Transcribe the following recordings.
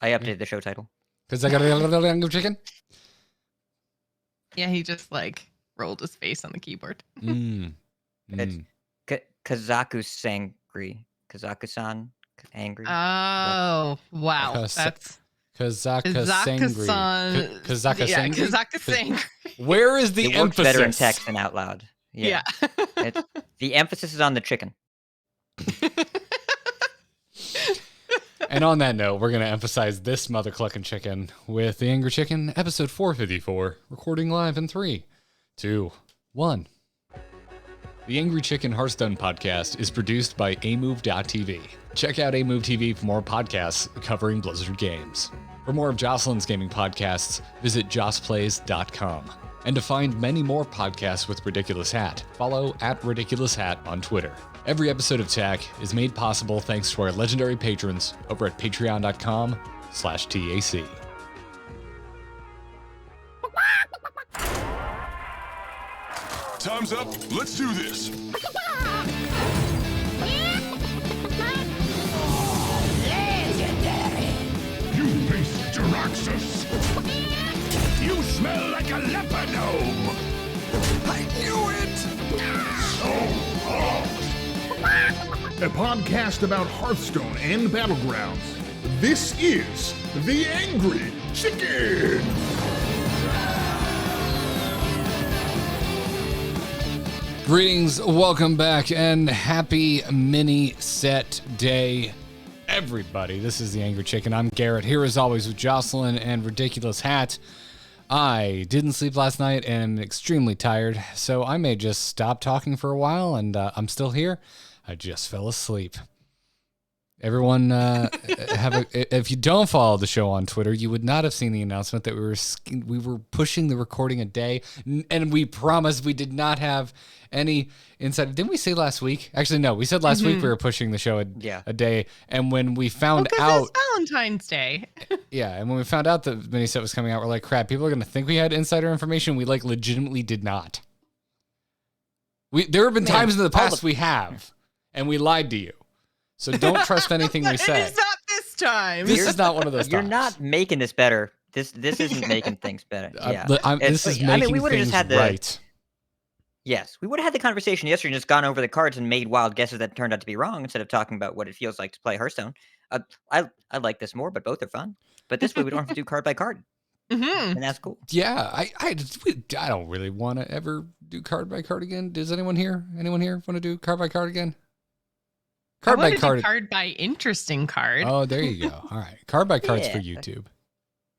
I updated the show title. Because I got a chicken. Yeah, he just like rolled his face on the keyboard. It's Kazaku-san angry. Kazaku-san angry. Oh, wow. That's Kazaka-sangry. Kazaka-sangry. Where is the it emphasis? works better in text than out loud. Yeah. The emphasis is on the chicken. And on that note, we're going to emphasize this mother clucking chicken with The Angry Chicken, episode 454, recording live in 3, 2, 1. The Angry Chicken Hearthstone podcast is produced by amove.tv. Check out amove TV for more podcasts covering Blizzard games. For more of Jocelyn's gaming podcasts, visit jossplays.com. And to find many more podcasts with Ridiculous Hat, follow @RidiculousHat on Twitter. Every episode of TAC is made possible thanks to our legendary patrons over at patreon.com/TAC. Time's up. Let's do this. Legendary! You face Jaraxxus. You smell like a leper gnome. I knew it. So wrong. A podcast about Hearthstone and Battlegrounds. This is The Angry Chicken. Greetings, welcome back, and happy mini set day, everybody. This is The Angry Chicken. I'm Garrett, here as always with Jocelyn and Ridiculous Hat. I didn't sleep last night and am extremely tired, so I may just stop talking for a while, and I'm still here. I just fell asleep. Everyone, if you don't follow the show on Twitter, you would not have seen the announcement that we were pushing the recording a day, and we promised we did not have any insight. Didn't we say last week? Actually, no, we said last week we were pushing the show a day, and when we found out, it's Valentine's Day. and when we found out the mini set was coming out, we're like, crap, people are gonna think we had insider information. We like legitimately did not. There have been times in the past we have, and we lied to you. So don't trust anything we say. It's not this time. This is not one of those You're times. not making this better. This isn't making things better. Yeah. This is making things right. Yes, we would have had the conversation yesterday and just gone over the cards and made wild guesses that turned out to be wrong instead of talking about what it feels like to play Hearthstone. I like this more, but both are fun. But this way we don't have to do card by card. And that's cool. Yeah, I don't really want to ever do card by card again. Does anyone here want to do card by card again? Card by interesting card. Oh, there you go. All right. Card by card's for YouTube.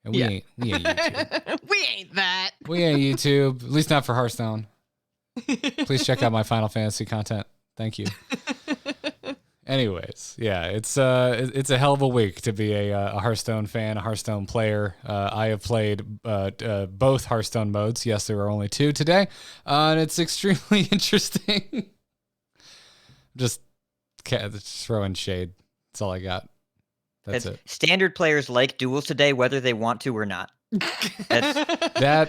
And we ain't YouTube. We ain't that. We ain't YouTube. At least not for Hearthstone. Please check out my Final Fantasy content. Thank you. Anyways, yeah, it's a hell of a week to be a Hearthstone fan, a Hearthstone player. I have played both Hearthstone modes. Yes, there are only 2 today, and it's extremely interesting. Just throwing shade. That's all I got. That's it. Standard players like duels today, whether they want to or not. I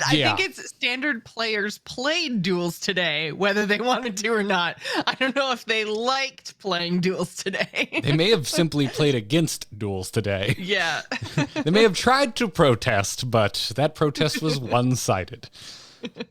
think it's standard players played duels today, whether they wanted to or not. I don't know if they liked playing duels today. They may have simply played against duels today. Yeah. They may have tried to protest, but that protest was one-sided.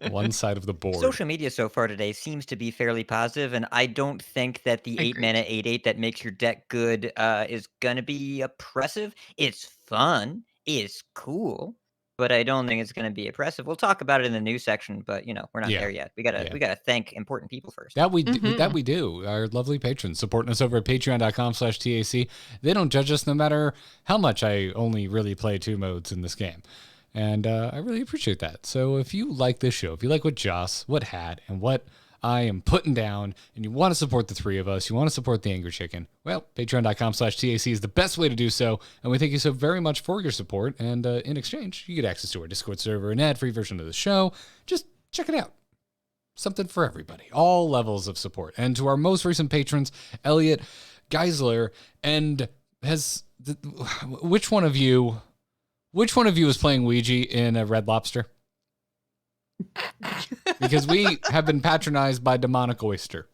One side of the board. Social media so far today seems to be fairly positive, and I don't think that the 8-mana 8/8 that makes your deck good is gonna be oppressive. It's fun, it's cool, but I don't think it's gonna be oppressive. We'll talk about it in the news section, but we're not there yet. We gotta thank important people first. That we do. Our lovely patrons supporting us over at patreon.com/TAC. They don't judge us no matter how much I only really play 2 modes in this game. And I really appreciate that. So if you like this show, if you like what Joce, what Hat, and what I am putting down, and you want to support the 3 of us, you want to support The Angry Chicken, well, patreon.com/TAC is the best way to do so. And we thank you so very much for your support. And in exchange, you get access to our Discord server, an ad-free version of the show. Just check it out. Something for everybody. All levels of support. And to our most recent patrons, Elliot, Geisler, and which one of you is playing Ouija in a Red Lobster? Because we have been patronized by Demonic Oyster.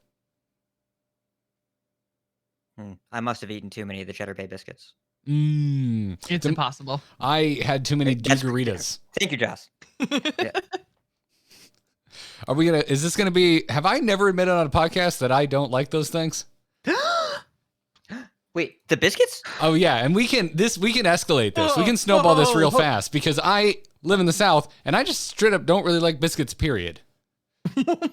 I must have eaten too many of the Cheddar Bay biscuits. I It's impossible. I had too many Dugaritas. Thank you, Joss. Yeah. Are we gonna? Is this gonna be? Have I never admitted on a podcast that I don't like those things? Wait, the biscuits? Oh yeah, and we can escalate this. We can snowball this real fast because I live in the South and I just straight up don't really like biscuits. Period.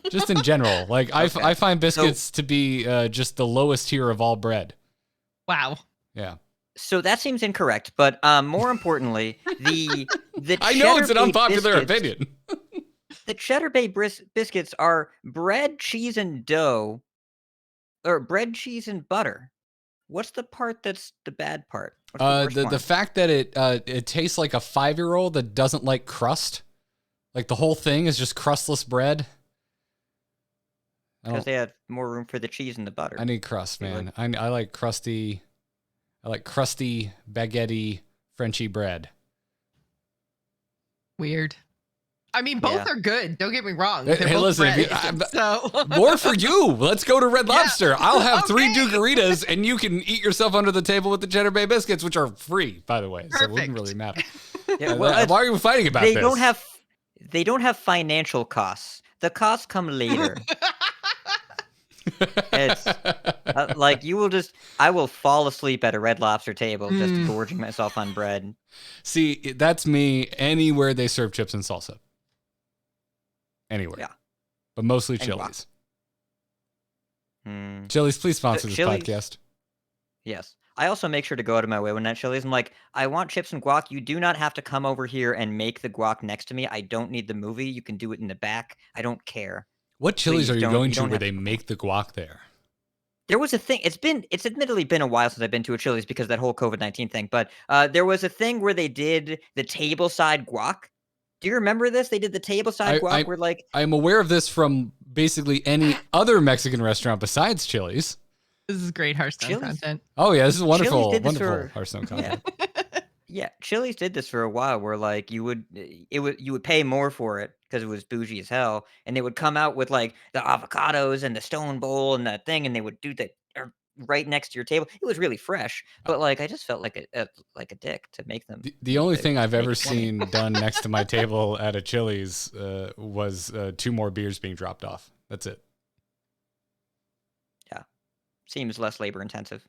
Just in general, like okay. I find biscuits to be just the lowest tier of all bread. Wow. Yeah. So that seems incorrect, but more importantly, the I know it's an unpopular opinion. The Cheddar Bay biscuits are bread, cheese, and dough, or bread, cheese, and butter. What's the part that's the bad part? The fact that it tastes like a 5-year-old that doesn't like crust. Like the whole thing is just crustless bread. Because they have more room for the cheese and the butter. I need crust, man. I like crusty. I like crusty, baguette-y, Frenchy bread. Weird. I mean, both are good. Don't get me wrong. Hey, listen, more for you. Let's go to Red Lobster. Yeah. I'll have 3 Dugaritas, and you can eat yourself under the table with the Cheddar Bay biscuits, which are free, by the way. Perfect. So it wouldn't really matter. Yeah, well, why are you fighting about this? They don't have financial costs. The costs come later. It's like I will fall asleep at a Red Lobster table just gorging myself on bread. See, that's me anywhere they serve chips and salsa. Anywhere. Yeah. But mostly Chili's. Chili's, please sponsor this podcast. Yes. I also make sure to go out of my way when at Chili's. I'm like, I want chips and guac. You do not have to come over here and make the guac next to me. I don't need the movie. You can do it in the back. I don't care. What Chili's are you going to where they make the guac there? There was a thing. It's admittedly been a while since I've been to a Chili's because of that whole COVID-19 thing. But there was a thing where they did the table side guac. Do you remember this? They did the table side guac where like I'm aware of this from basically any other Mexican restaurant besides Chili's. This is great Hearthstone content. Oh yeah, this is wonderful Hearthstone content. Yeah, Chili's did this for a while where like you would pay more for it because it was bougie as hell, and they would come out with like the avocados and the stone bowl and that thing, and they would do that right next to your table. It was really fresh, but like I just felt like a dick to make them. The only thing I've ever seen done next to my table at a Chili's was 2 more beers being dropped off. That's it. Yeah, seems less labor intensive.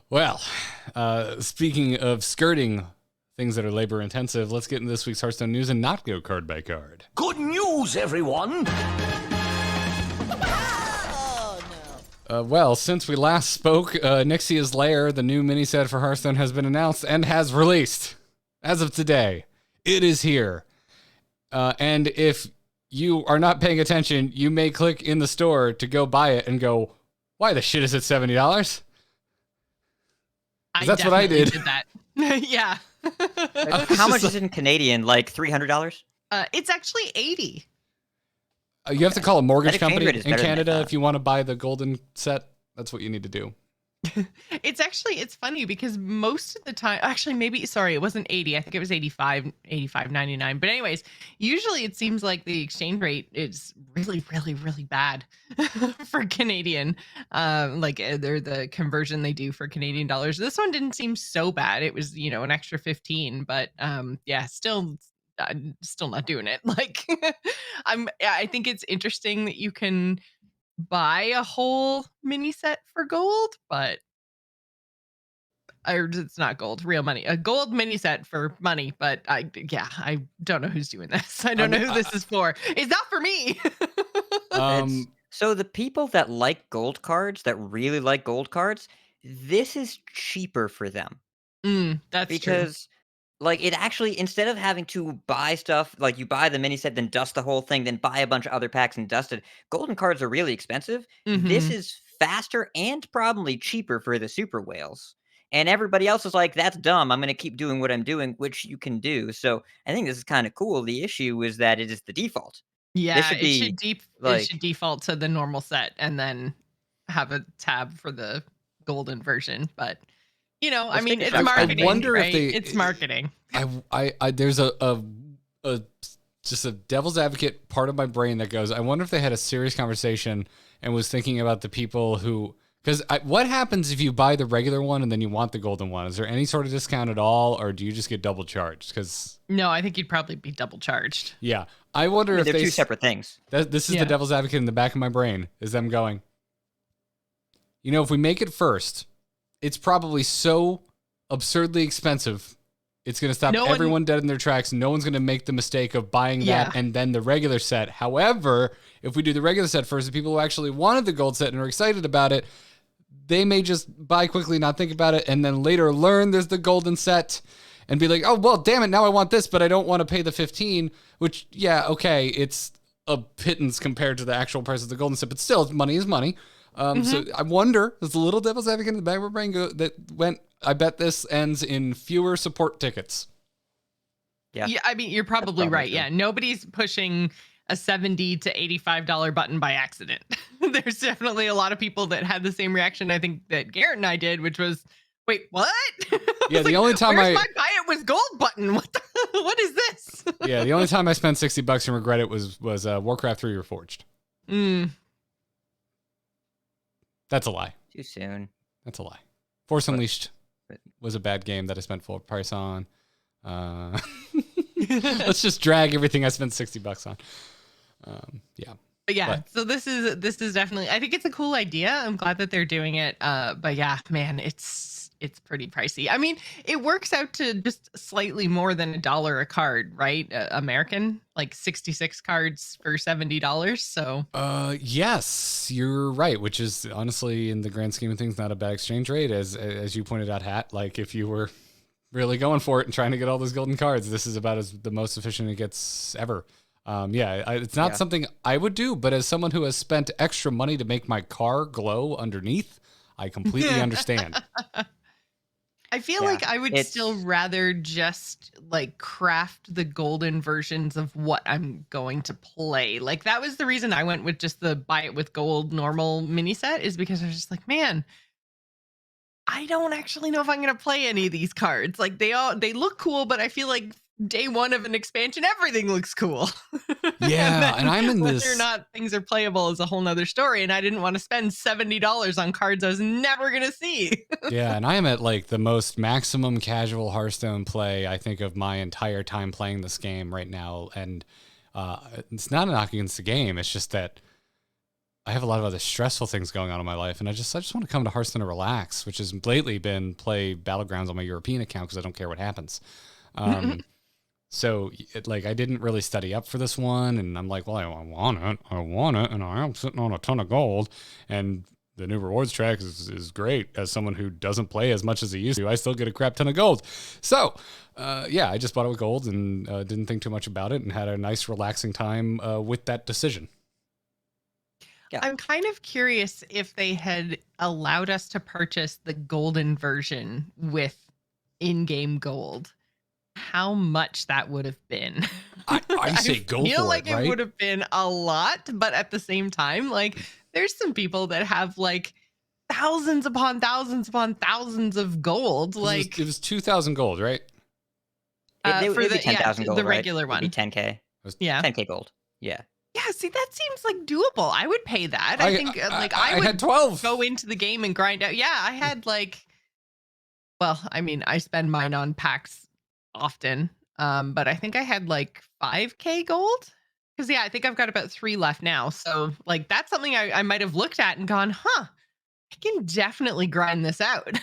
Well, speaking of skirting things that are labor intensive, let's get into this week's Hearthstone news and not go card by card. Good news, everyone! Well, since we last spoke, Onyxia's Lair, the new mini set for Hearthstone, has been announced and has released as of today. It is here. And if you are not paying attention, you may click in the store to go buy it and go, why the shit is it $70? That's what I did. That. Yeah. How much is it in Canadian? Like $300? It's actually $80. You have to call a mortgage company in Canada if you want to buy the golden set. That's what you need to do. It's funny because most of the time, actually, it wasn't 80. I think it was 85.99. But anyways, usually it seems like the exchange rate is really, really, really bad for Canadian. The conversion they do for Canadian dollars. This one didn't seem so bad. It was, an extra 15, but still not doing it. Like I think it's interesting that you can buy a whole mini set for gold, but it's not gold, real money. A gold mini set for money, but I don't know who's doing this. I don't know who this is for. It's not for me. So the people that like gold cards, that really like gold cards, this is cheaper for them. That's because true. Like it actually, instead of having to buy stuff, like you buy the mini set, then dust the whole thing, then buy a bunch of other packs and dust it. Golden cards are really expensive. Mm-hmm. This is faster and probably cheaper for the super whales. And everybody else is like, that's dumb. I'm going to keep doing what I'm doing, which you can do. So I think this is kind of cool. The issue is that it is the default. Yeah, it should default to the normal set and then have a tab for the golden version. But I mean, it's marketing. I wonder right? if it's marketing. There's a just a devil's advocate part of my brain that goes, I wonder if they had a serious conversation and was thinking about the people who Because what happens if you buy the regular one and then you want the golden one? Is there any sort of discount at all, or do you just get double charged? Because No, I think you'd probably be double charged. yeah, I wonder if they're two separate things. This is the devil's advocate in the back of my brain, is them going, if we make it first, it's probably so absurdly expensive, it's going to stop everyone dead in their tracks. No one's going to make the mistake of buying that and then the regular set. However, if we do the regular set first, the people who actually wanted the gold set and are excited about it, they may just buy quickly, not think about it, and then later learn there's the golden set and be like, oh, well, damn it, now I want this, but I don't want to pay the 15, which, yeah, okay, it's a pittance compared to the actual price of the golden set, but still, money is money. So I wonder, there's a little devil's advocate in the back of my brain I bet this ends in fewer support tickets. Yeah, I mean, you're probably right. True. Yeah, nobody's pushing a $70 to $85 button by accident. There's definitely a lot of people that had the same reaction I think that Garrett and I did, which was, wait, what? Yeah, the only time my buy it with gold button? What is this? Yeah, the only time I spent $60 and regret it was Warcraft 3 Reforged. That's a lie. Too soon. That's a lie. Force Unleashed was a bad game that I spent full price on. Let's just drag everything I spent $60 on. Yeah. So this is definitely, I think it's a cool idea. I'm glad that they're doing it. But yeah, man, it's pretty pricey. I mean, it works out to just slightly more than $1 a card, right? American, like 66 cards for $70. So yes, you're right, which is honestly, in the grand scheme of things, not a bad exchange rate. As you pointed out, Hat, like if you were really going for it and trying to get all those golden cards, this is about the most efficient it gets ever. It's not something I would do, but as someone who has spent extra money to make my car glow underneath, I completely understand. I feel like I would still rather just like craft the golden versions of what I'm going to play. Like that was the reason I went with just the buy it with gold normal mini set, is because I was just like, man, I don't actually know if I'm going to play any of these cards. Like they look cool, but I feel like day one of an expansion, everything looks cool. Yeah, and I'm in whether this. Whether or not things are playable is a whole nother story, and I didn't want to spend $70 on cards I was never going to see. Yeah, and I am at like the most maximum casual Hearthstone play, I think, of my entire time playing this game right now. And it's not a knock against the game. It's just that I have a lot of other stressful things going on in my life, and I just want to come to Hearthstone to relax, which has lately been play Battlegrounds on my European account because I don't care what happens. So I didn't really study up for this one, and I'm like, well, I want it, and I am sitting on a ton of gold, and the new rewards track is great. As someone who doesn't play as much as he used to, I still get a crap ton of gold. So, I just bought it with gold and didn't think too much about it, and had a nice relaxing time with that decision. Yeah. I'm kind of curious if they had allowed us to purchase the golden version with in-game gold, how much that would have been. I say go for it, right? I feel like it would have been a lot, but at the same time, like there's some people that have like thousands upon thousands upon thousands of gold. Like it was 2,000 gold, right? It would be 10,000 gold, the regular one. It'd be 10K. Yeah, 10K gold. Yeah. Yeah, see, that seems like doable. I would pay that. I think I would had 12. Go into the game and grind out. Yeah, I had I spend mine on packs often. But I think I had like 5K gold. Because I think I've got about 3 left now. So like that's something I might have looked at and gone, I can definitely grind this out.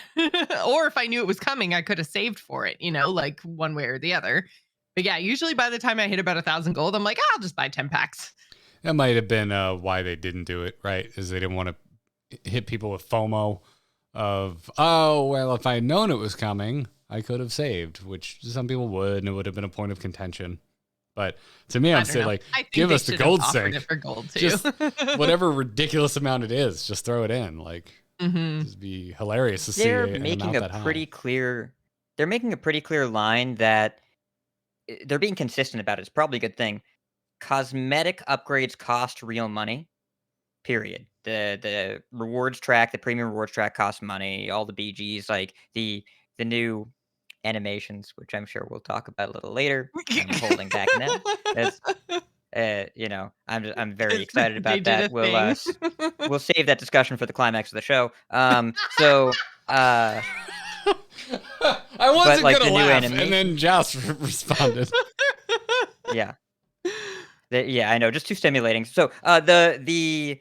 Or if I knew it was coming, I could have saved for it, like one way or the other. But yeah, usually by the time I hit about 1,000 gold, I'm like, I'll just buy 10 packs. That might have been why they didn't do it, right? Is they didn't want to hit people with FOMO of, oh, well, if I had known it was coming, I could have saved, which some people would, and it would have been a point of contention. But to me, I'd say, like, give us the gold sink. For gold too. Just whatever ridiculous amount it is, just throw it in. Like, it'd be hilarious to see. They're making a pretty clear line that they're being consistent about it. It's probably a good thing. Cosmetic upgrades cost real money, period. The rewards track, the premium rewards track costs money. All the BGs, like the new animations, which I'm sure we'll talk about a little later. I'm holding back now. I'm very excited They about did a that. thing. We'll save that discussion for the climax of the show. So, I but wasn't like gonna the new laugh, and animation, then Joss responded. yeah. Yeah, I know, just too stimulating. So, the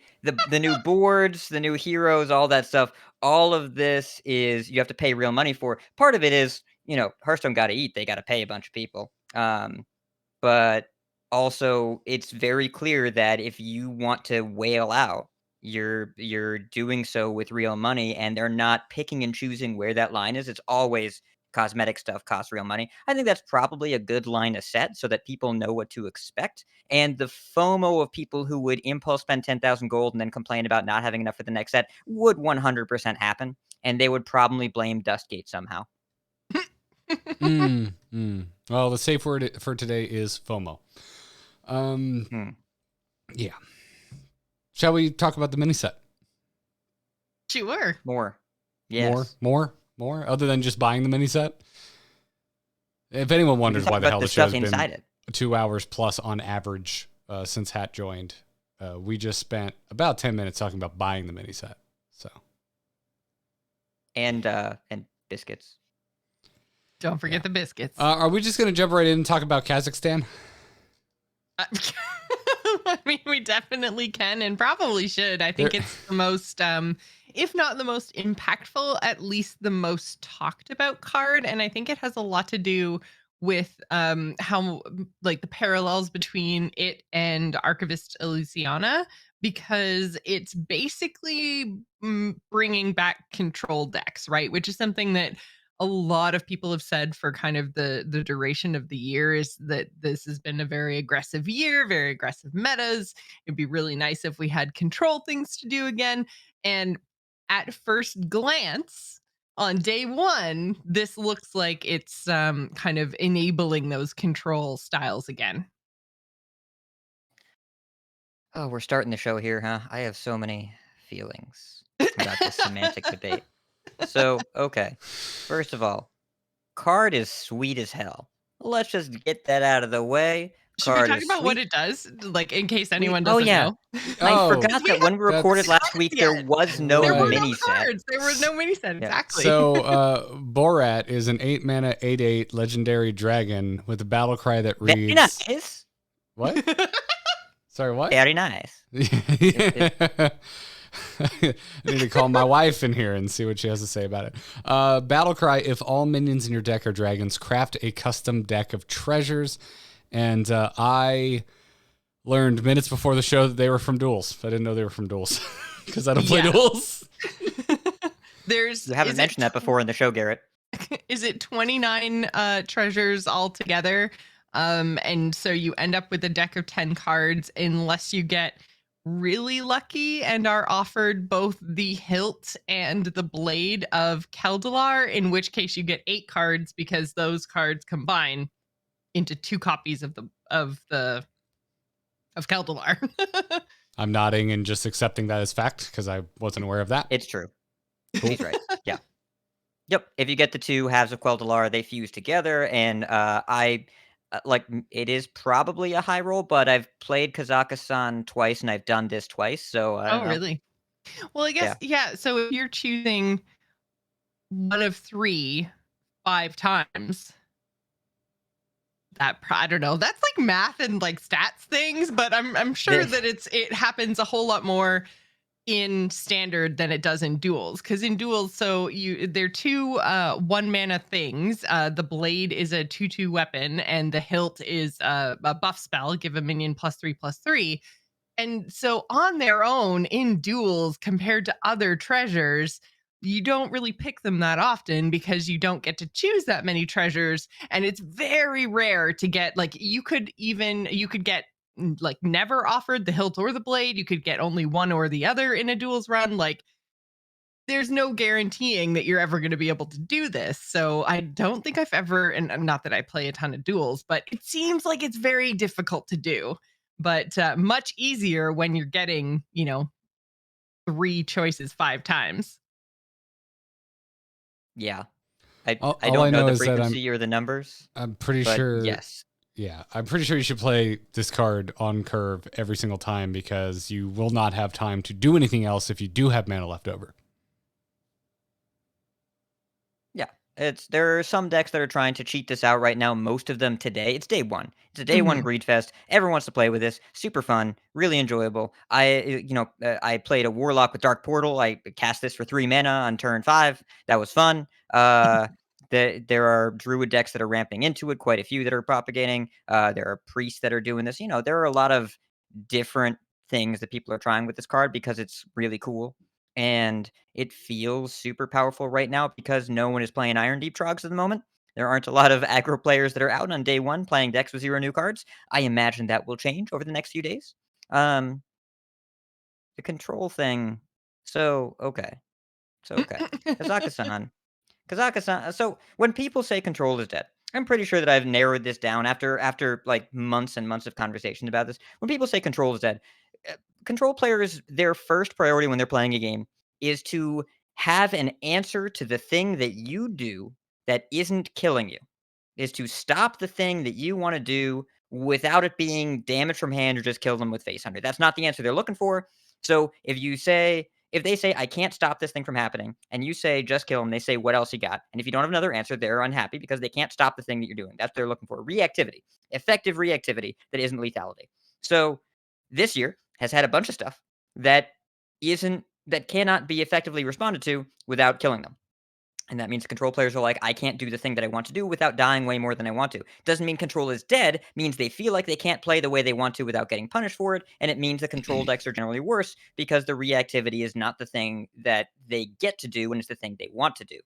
new boards, the new heroes, all that stuff, all of this is you have to pay real money for. Part of it is, Hearthstone gotta eat, they gotta pay a bunch of people. But also, it's very clear that if you want to whale out, you're doing so with real money, and they're not picking and choosing where that line is. It's always cosmetic stuff costs real money. I think that's probably a good line to set so that people know what to expect. And the FOMO of people who would impulse spend 10,000 gold and then complain about not having enough for the next set would 100% happen, and they would probably blame Dustgate somehow. Well, the safe word for today is FOMO. Yeah. Shall we talk about the mini set? Sure. More. Yes. More? Other than just buying the mini set? If anyone wonders why the hell the show has been 2 hours plus on average since Hat joined, we just spent about 10 minutes talking about buying the mini set. So. And biscuits. Don't forget the biscuits. Are we just going to jump right in and talk about Kazakhstan? I mean, we definitely can and probably should. I think it's the most, if not the most impactful, at least the most talked about card. And I think it has a lot to do with how, like, the parallels between it and Archivist Elysiana, because it's basically bringing back control decks, right? Which is something that a lot of people have said for kind of the duration of the year, is that this has been a very aggressive year, very aggressive metas. It'd be really nice if we had control things to do again. And at first glance, on day one, this looks like it's kind of enabling those control styles again. Oh, we're starting the show here, huh? I have so many feelings about this semantic debate. So, okay. First of all, card is sweet as hell. Let's just get that out of the way. Should we Card talk is about what sweet. it does? Like, in case We anyone Oh doesn't yeah. know. I Oh, forgot that when we recorded that's last week there was no There were no mini set. cards. There were no mini set. Yeah. Exactly. So, Borat is an 8 mana, 8/8 legendary dragon with a battle cry that Very reads. nice. What? Sorry, what? Very nice. I need to call my wife in here and see what she has to say about it. Battle cry: if all minions in your deck are dragons, craft a custom deck of treasures. And I learned minutes before the show that they were from duels. I didn't know they were from duels because I don't play duels. You haven't mentioned that before in the show, Garrett. Is it 29 treasures altogether? And so you end up with a deck of 10 cards unless you get really lucky and are offered both the hilt and the blade of Keldalar, in which case you get 8 cards because those cards combine into 2 copies of Keldalar. I'm nodding and just accepting that as fact because I wasn't aware of that. It's true. He's right. Yeah. Yep. If you get the 2 halves of Quel'Dalar, they fuse together, and it is probably a high roll, but I've played Kazakhstan twice, and I've done this twice, so I don't know. Really? Well, I guess, yeah. So if you're choosing one of 3 5 times, I don't know. That's like math and like stats things, but I'm sure that it happens a whole lot more in standard than it does in duels, because in duels, so they're 2 1 mana things. The blade is a 2/2 weapon, and the hilt is a buff spell, give a minion +3/+3. And so on their own in duels, compared to other treasures, you don't really pick them that often because you don't get to choose that many treasures, and it's very rare to get, like, you could get like never offered the hilt or the blade. You could get only one or the other in a duels run. Like, there's no guaranteeing that you're ever going to be able to do this. So I don't think I've ever, and not that I play a ton of duels, but it seems like it's very difficult to do, but much easier when you're getting, 3 choices 5 times. Yeah. I All don't I know know the is that frequency or the numbers. I'm pretty but sure. yes. Yeah, I'm pretty sure you should play this card on curve every single time because you will not have time to do anything else if you do have mana left over. Yeah. There are some decks that are trying to cheat this out right now. Most of them today. It's day one. It's a day one Mhm. greed fest. Everyone wants to play with this. Super fun. Really enjoyable. I played a warlock with Dark Portal. I cast this for 3 mana on turn 5. That was fun. Uh, there are druid decks that are ramping into it. Quite a few that are propagating. There are priests that are doing this. There are a lot of different things that people are trying with this card because it's really cool. And it feels super powerful right now because no one is playing Iron Deep Trogs at the moment. There aren't a lot of aggro players that are out on day one playing decks with 0 new cards. I imagine that will change over the next few days. Um, the control thing. So, okay. So, okay. Kazaka-san. Kazaka-san. So, when people say control is dead, I'm pretty sure that I've narrowed this down after like months and months of conversation about this. When people say control is dead, uh, control players, their first priority when they're playing a game is to have an answer to the thing that you do that isn't killing you, is to stop the thing that you want to do without it being damage from hand or just kill them with face hunter. That's not the answer they're looking for. So if they say I can't stop this thing from happening, and you say just kill them, they say what else you got, and if you don't have another answer, they're unhappy because they can't stop the thing that you're doing. That's what they're looking for: reactivity, effective reactivity that isn't lethality. So this year has had a bunch of stuff that isn't that cannot be effectively responded to without killing them. And that means control players are like, I can't do the thing that I want to do without dying way more than I want to. Doesn't mean control is dead, means they feel like they can't play the way they want to without getting punished for it. And it means the control decks are generally worse because the reactivity is not the thing that they get to do and it's the thing they want to do.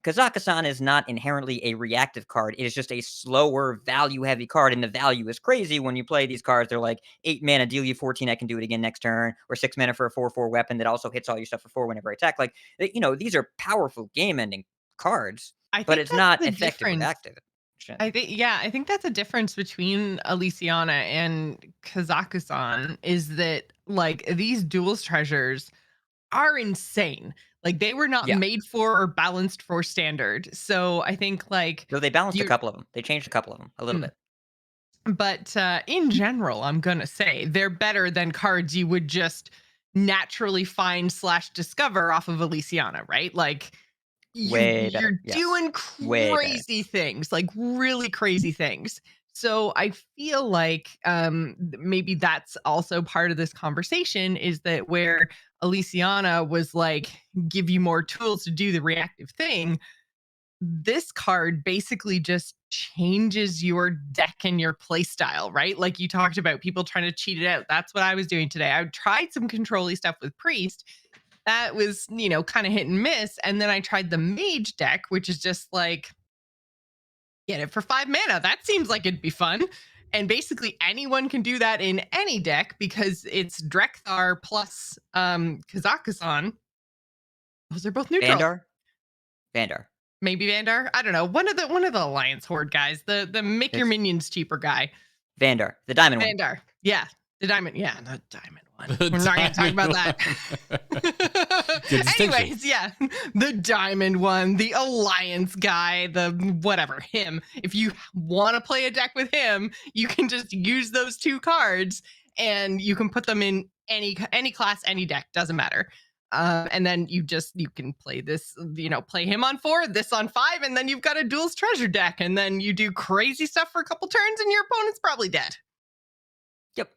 Kazaka-san is not inherently a reactive card. It is just a slower, value-heavy card, and the value is crazy when you play these cards. They're like 8 mana, deal you 14, I can do it again next turn, or 6 mana for a 4/4 weapon that also hits all your stuff for 4 whenever I attack. Like, these are powerful game-ending cards, I but think it's that's not the effective difference. reactive. I think that's a difference between Elysiana and Kazakhstan is that like these duels treasures are insane. Like they were not Yeah. made for or balanced for standard. So I think like Though they balanced a you couple of them. They changed a couple of them a little mm, bit. but in general, I'm gonna say they're better than cards you would just naturally find slash discover off of Elysiana, right? Like Way better. you're Yes. doing Way better. crazy things, like really crazy things. So I feel like maybe that's also part of this conversation is that where Elysiana was like give you more tools to do the reactive thing, this card basically just changes your deck and your play style, right? Like you talked about people trying to cheat it out. That's what I was doing today. I tried some control stuff with Priest. That was, kind of hit and miss. And then I tried the Mage deck, which is just like, get it for 5 mana. That seems like it'd be fun. And basically anyone can do that in any deck because it's Drekthar plus Kazakhstan. Those are both neutral. Vandar? Vandar. Maybe Vandar. I don't know. One of the Alliance Horde guys. The make your It's minions cheaper guy. Vandar. The diamond one. Vandar. Yeah. The diamond. Yeah, the diamond one. The We're not gonna talk about diamond that. Good distinction. Anyways, yeah. The diamond one, the Alliance guy, the whatever, him. If you want to play a deck with him, you can just use those two cards and you can put them in any class, any deck, doesn't matter. And then you can play this, play him on 4, this on 5, and then you've got a duel's treasure deck, and then you do crazy stuff for a couple turns, and your opponent's probably dead. Yep.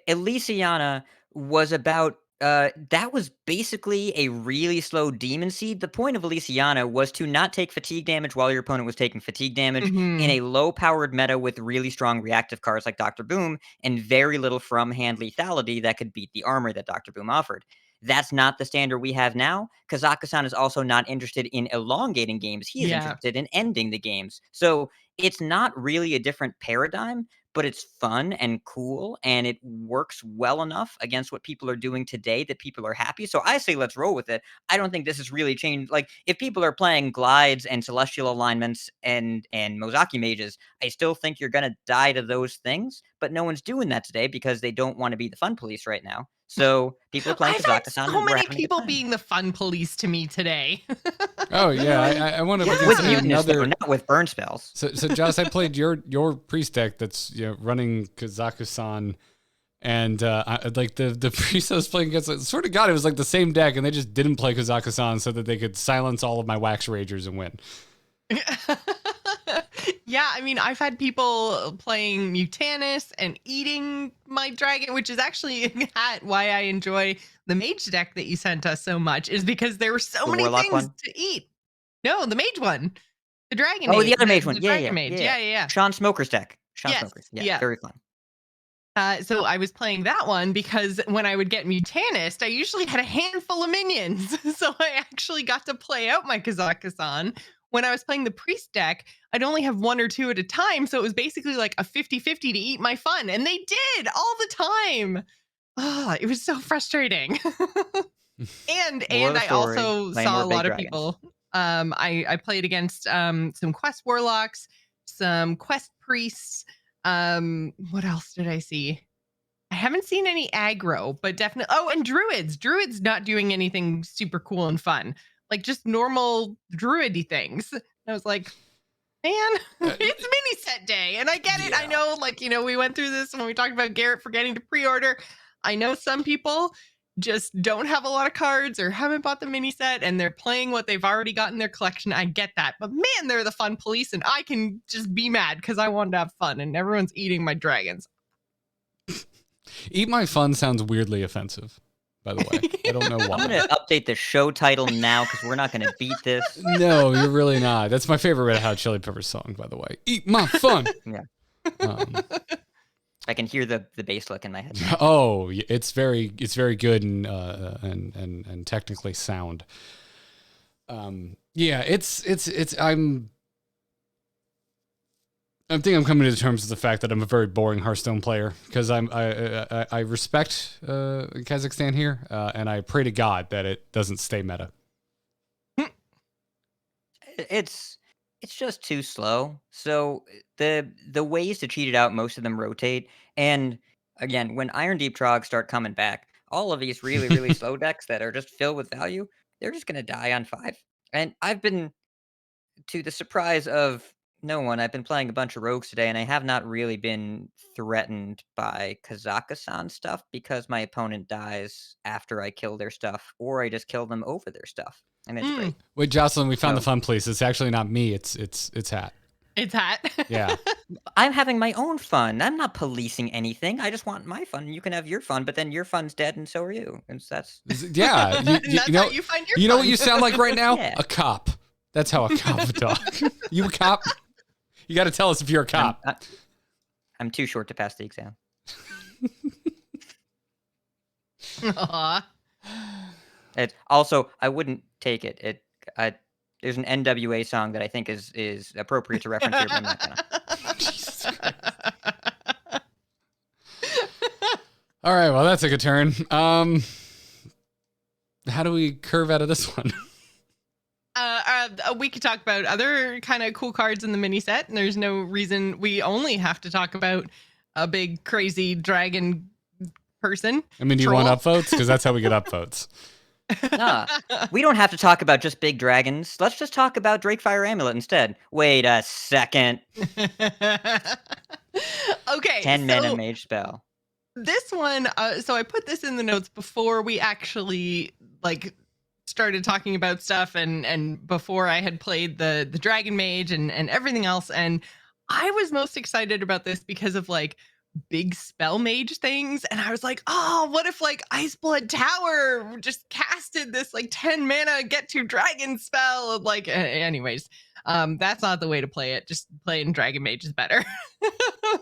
Elysiana was about that was basically a really slow demon seed. The point of Elysiana was to not take fatigue damage while your opponent was taking fatigue damage in Mm-hmm. a low powered meta with really strong reactive cards like Dr. Boom and very little from hand lethality that could beat the armor that Dr. Boom offered. That's not the standard we have now. Kazakhstan is also not interested in elongating games. He is Yeah. interested in ending the games. So it's not really a different paradigm, but it's fun and cool and it works well enough against what people are doing today that people are happy. So I say let's roll with it. I don't think this has really changed. Like if people are playing glides and celestial alignments and Mozaki mages, I still think you're gonna die to those things, but no one's doing that today because they don't want to be the fun police right now. So people are playing I've had Kazakhstan, so and we're many having a good people time. being the fun police to me today. Oh yeah, I went up With against mutinous, though, another. not with burn spells. So Joss, I played your priest deck that's running Kazakhstan, and like the priest I was playing against. Sort of God, it was like the same deck, and they just didn't play Kazakhstan so that they could silence all of my Wax Ragers and win. Yeah, I mean, I've had people playing Mutanus and eating my dragon, which is actually why I enjoy the mage deck that you sent us so much, is because there were so The many warlock things one? to eat. No, the mage one. The dragon Oh, age. the other mage one. The Yeah, dragon yeah, mage. yeah. Yeah. Sean Smoker's deck. Sean Yes. Smoker's. Yeah, Yeah. very fun. So I was playing that one because when I would get Mutanist, I usually had a handful of minions. So I actually got to play out my Kazakhstan. When I was playing the priest deck, I'd only have one or two at a time. So it was basically like a 50-50 to eat my fun. And they did all the time. Oh, it was so frustrating. and Moral of the I story, also play saw more a big lot of dragons. people. I played against some quest warlocks, some quest priests. What else did I see? I haven't seen any aggro, but definitely. Oh, and druids. Druids not doing anything super cool and fun, like just normal druidy things. And I was like, man, it's mini set day, and I get it. I Yeah. know, like we went through this when we talked about Garrett forgetting to pre-order. I know some people just don't have a lot of cards or haven't bought the mini set, and they're playing what they've already got in their collection. I get that, but man, they're the fun police, and I can just be mad because I wanted to have fun, and everyone's eating my dragons. Eat my fun sounds weirdly offensive. By the way, I don't know why. I'm going to update the show title now because we're not going to beat this. No, you're really not. That's my favorite Red Hot Chili Peppers song, by the way. Eat my fun. Yeah. Um, I can hear the bass lick in my head. oh, it's very good and technically sound. Yeah, I think I'm coming to terms with the fact that I'm a very boring Hearthstone player because I respect Kazakhstan here, and I pray to God that it doesn't stay meta. It's just too slow. So the ways to cheat it out, most of them rotate. And again, when Iron Deep Troggs start coming back, all of these really, really slow decks that are just filled with value, they're just going to die on 5. And I've been, to the surprise of no one, I've been playing a bunch of rogues today, and I have not really been threatened by Kazakhstan stuff because my opponent dies after I kill their stuff, or I just kill them over their stuff. And it's great. Wait, Jocelyn, we found the So- fun police. It's actually not me. It's Hat. It's Hat. Yeah. I'm having my own fun. I'm not policing anything. I just want my fun. You can have your fun, but then your fun's dead, and so are you. And that's Yeah. That's You know, how you find your you know fun. what you sound like right now? Yeah. A cop. That's how a cop would talk. You a cop? You got to tell us if you're a cop. I'm too short to pass the exam. Aw. Also, I wouldn't take it. There's an NWA song that I think is appropriate to reference here, but I'm not gonna. Jesus Christ. All right, well, that took a turn. How do we curve out of this one? We could talk about other kind of cool cards in the mini set, and there's no reason we only have to talk about a big crazy dragon person. I mean, do you want upvotes? Because that's how we get upvotes. Nah, we don't have to talk about just big dragons. Let's just talk about Drakefire Amulet instead. Wait a second. Okay, 10 mana mage spell. This one, so I put this in the notes before we actually started talking about stuff and before I had played the Dragon Mage and everything else. And I was most excited about this because of big spell mage things. And I was like, oh, what if Iceblood Tower just casted this 10 mana get to dragon spell? Anyways, that's not the way to play it. Just playing Dragon Mage is better.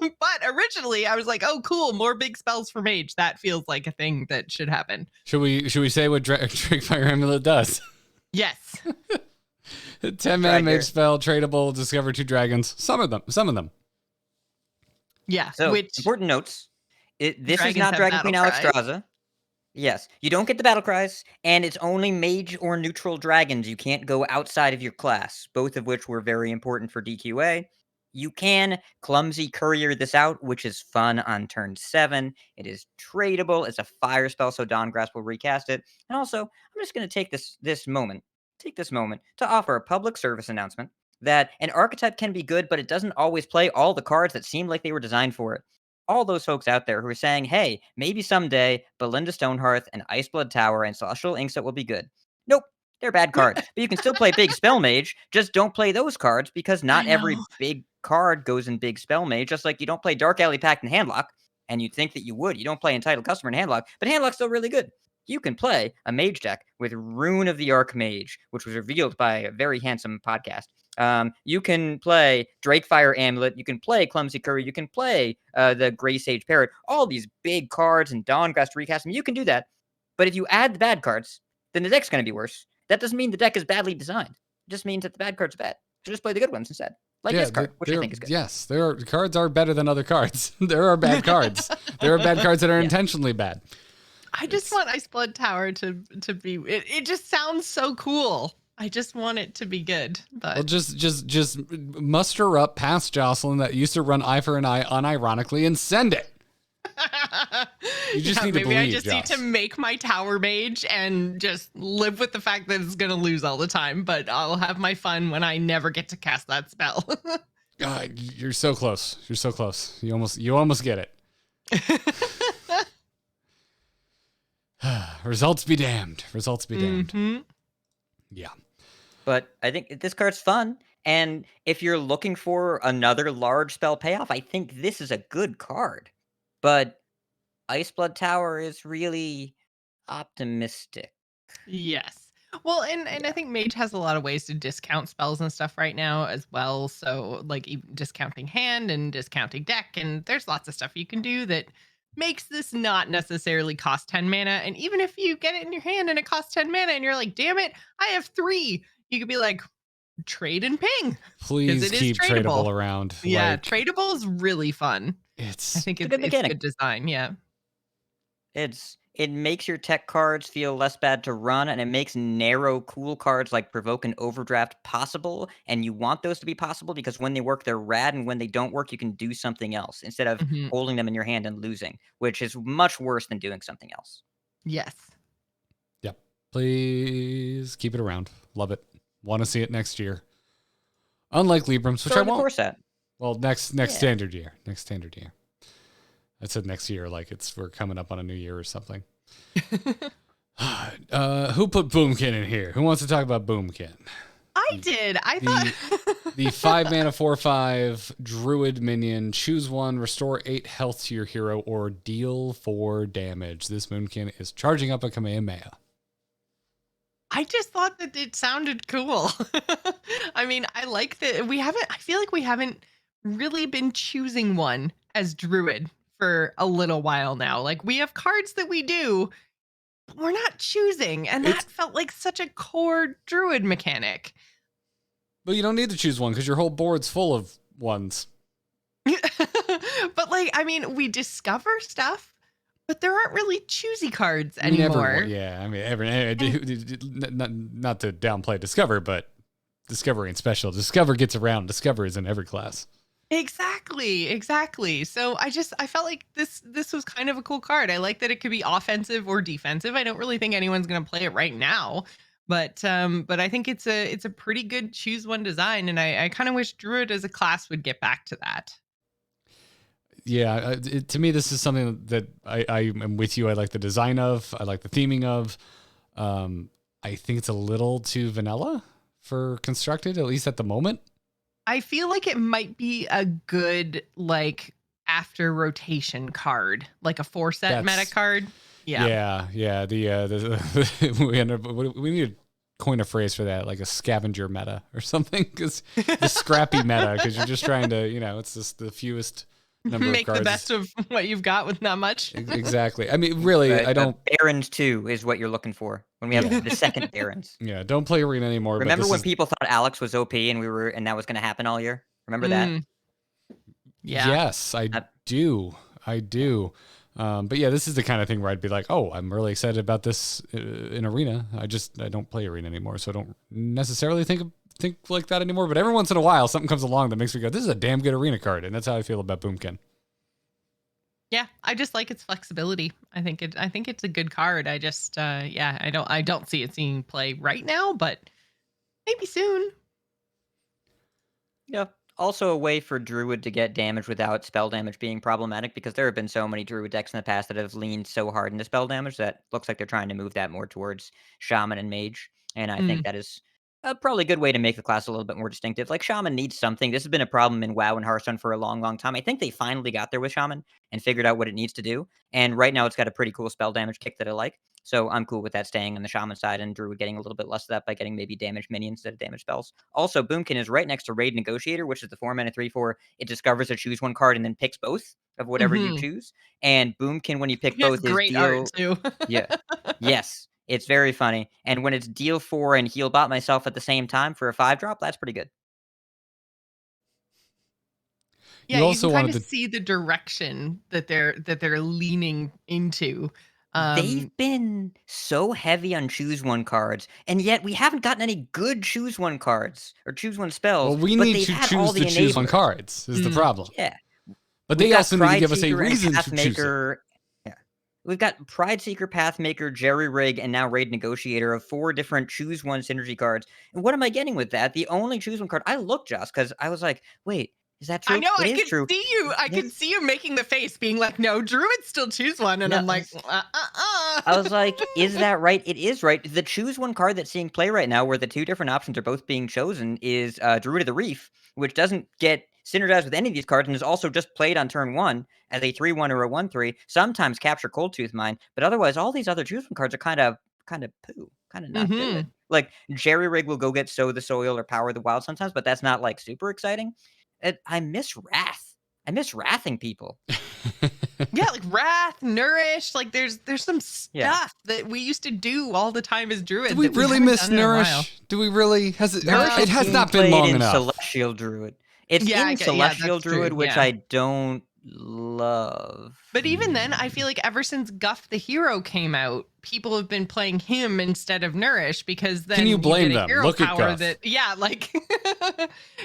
But originally I was like, oh, cool, more big spells for mage. That feels like a thing that should happen. Should we say what Drakefire Amulet does? Yes. 10 mana mage spell, tradable, discover 2 dragons. Some of them. Yeah. So, which important notes. This is dragons not have Dragon Queen battle cries. Alexstrasza. Yes, you don't get the battle cries, and it's only mage or neutral dragons. You can't go outside of your class, both of which were very important for DQA. You can clumsy courier this out, which is fun on turn 7. It is tradable. It's a fire spell, so Dawngrasp will recast it. And also, I'm just going to take this moment to offer a public service announcement that an archetype can be good, but it doesn't always play all the cards that seem like they were designed for it. All those folks out there who are saying, hey, maybe someday Belinda Stonehearth and Iceblood Tower and Celestial Inkset will be good. Nope, they're bad cards. But you can still play Big Spell Mage, just don't play those cards because not I know. every big card goes in Big Spell Mage, just like you don't play Dark Alley Pact and Handlock, and you'd think that you would. You don't play Entitled Customer and Handlock, but Handlock's still really good. You can play a mage deck with Rune of the Archmage, which was revealed by a very handsome podcast. You can play Drakefire Amulet. You can play Clumsy Curry. You can play the Grey Sage Parrot. All these big cards and Dawngrasp recast. You can do that. But if you add the bad cards, then the deck's going to be worse. That doesn't mean the deck is badly designed. It just means that the bad cards are bad. So just play the good ones instead. Like this card, which I think is good. Yes, cards are better than other cards. There are bad cards. There are bad cards that are intentionally bad. I just want Iceblood Tower to be. It just sounds so cool. I just want it to be good. But well, just muster up past Jocelyn that used to run Eye for an Eye unironically and send it. You just need to believe. Maybe I just need to make my tower mage and just live with the fact that it's gonna lose all the time. But I'll have my fun when I never get to cast that spell. You're so close. You're so close. You almost get it. Results be damned. Results be damned. Mm-hmm. Yeah. But I think this card's fun. And if you're looking for another large spell payoff, I think this is a good card. But Iceblood Tower is really optimistic. Yes. Well, and I think Mage has a lot of ways to discount spells and stuff right now as well. So like even discounting hand and discounting deck, and there's lots of stuff you can do that makes this not necessarily cost 10 mana. And even if you get it in your hand and it costs 10 mana and you're like, damn it, I have 3, you could be like, trade and ping. Please keep tradable around. Yeah, tradable is really fun. I think it's good design. Yeah. It makes your tech cards feel less bad to run, and it makes narrow, cool cards like Provoke and Overdraft possible. And you want those to be possible because when they work, they're rad, and when they don't work, you can do something else instead of holding them in your hand and losing, which is much worse than doing something else. Yes. Yep. Please keep it around. Love it. Want to see it next year. Unlike Librams, which I won't. Set. Well, next standard year. Next standard year. I said next year, like we're coming up on a new year or something. Who put Boomkin in here? Who wants to talk about Boomkin? I did. I thought the 5-mana 4/5 Druid minion. Choose one, restore 8 health to your hero, or deal 4 damage. This Boomkin is charging up a Kamehameha. I just thought that it sounded cool. I mean, I like that I feel like we haven't really been choosing one as Druid for a little while now. Like we have cards that we do, but we're not choosing. And that felt like such a core Druid mechanic. But you don't need to choose one because your whole board's full of ones. But like, I mean, we discover stuff, but there aren't really choosy cards anymore. Not to downplay Discover, but Discover ain't special. Discover gets around. Discover is in every class. Exactly. So I felt like this was kind of a cool card. I like that it could be offensive or defensive. I don't really think anyone's going to play it right now, but I think it's a pretty good choose one design, and I kind of wish Druid as a class would get back to that. Yeah, to me, this is something that I am with you. I like the design of. I like the theming of. I think it's a little too vanilla for Constructed, at least at the moment. I feel like it might be a good like after rotation card, like a 4-set meta card. Yeah. We need to coin a phrase for that, like a scavenger meta or something, because the scrappy meta, because you're just trying to, it's just the fewest number make of cards. The best of what you've got with not much. Exactly. I mean, really, I don't. Barons 2 is what you're looking for when we have the second Barons. Yeah, don't play Arena anymore. Remember when people thought Alex was OP and that was going to happen all year? Remember that? Yeah. Yes, I do. But yeah, this is the kind of thing where I'd be like, oh, I'm really excited about this in Arena. I don't play Arena anymore, so I don't necessarily think think like that anymore, but every once in a while something comes along that makes me go, this is a damn good arena card, and that's how I feel about Boomkin. Yeah, I just like its flexibility. I think it's a good card. I just I don't see it seeing play right now, but maybe soon. Yeah. Also a way for Druid to get damage without spell damage being problematic, because there have been so many Druid decks in the past that have leaned so hard into spell damage that looks like they're trying to move that more towards Shaman and Mage. And I think Mm. that is probably a good way to make the class a little bit more distinctive. Like, Shaman needs something. This has been a problem in WoW and Hearthstone for a long, long time. I think they finally got there with Shaman and figured out what it needs to do. And right now it's got a pretty cool spell damage kick that I like. So I'm cool with that staying on the Shaman side, and Druid getting a little bit less of that by getting maybe damage minions instead of damage spells. Also, Boomkin is right next to Raid Negotiator, which is the 4-mana 3/4. It discovers a choose one card and then picks both of whatever you Mhm. choose. And Boomkin, when you pick It has both, is great art deal. too. Yeah. Yes. It's very funny. And when it's deal 4 and heal bot myself at the same time for a 5-drop, that's pretty good. Yeah, You you also can kind wanted of to. see the direction that they're leaning into. They've Um, been so heavy on choose one cards, and yet we haven't gotten any good choose one cards or choose one Well, spells, we but need they've to had all choose the to choose on enablers. cards, is the Mm. problem. Yeah. But We've they got also need to Pride give us a Seeker and reason to choose it. Pathmaker. Yeah. We've got Pride Seeker, Pathmaker, Jerry Rig, and now Raid Negotiator of 4 different choose one synergy cards. And what am I getting with that? The only choose one card I looked, just because I was like, wait, is that I true? know It I is could true. see you. I Yeah. could see you making the face, being like, "No, Druids still choose one," and No, I'm like, I was like, is that right? It is right. The choose one card that's seeing play right now, where the 2 different options are both being chosen, is Druid of the Reef, which doesn't get synergized with any of these cards and is also just played on turn 1 as a 3/1 or a 1/3. Sometimes capture Cold Tooth Mine, but otherwise all these other choose one cards are kind of poo, kind of not mm-hmm. good. Like, Jerry Rig will go get Sow the Soil or Power the Wild sometimes, but that's not like super exciting. I miss Wrath. I miss wrathing people. Yeah, like Wrath, Nourish. Like there's some Yeah. stuff that we used to do all the time as Druids Do we that we really haven't miss done in a while. Nourish? Do we really? Has it? Nourish It is has being not been played long in enough. Celestial Druid. It's Yeah, in yeah, Celestial that's true. Druid, which Yeah. I don't love. But even then, I feel like ever since Guff the Hero came out, people have been playing him instead of Nourish, because then Can you blame get a them? hero Look at power Guff. that like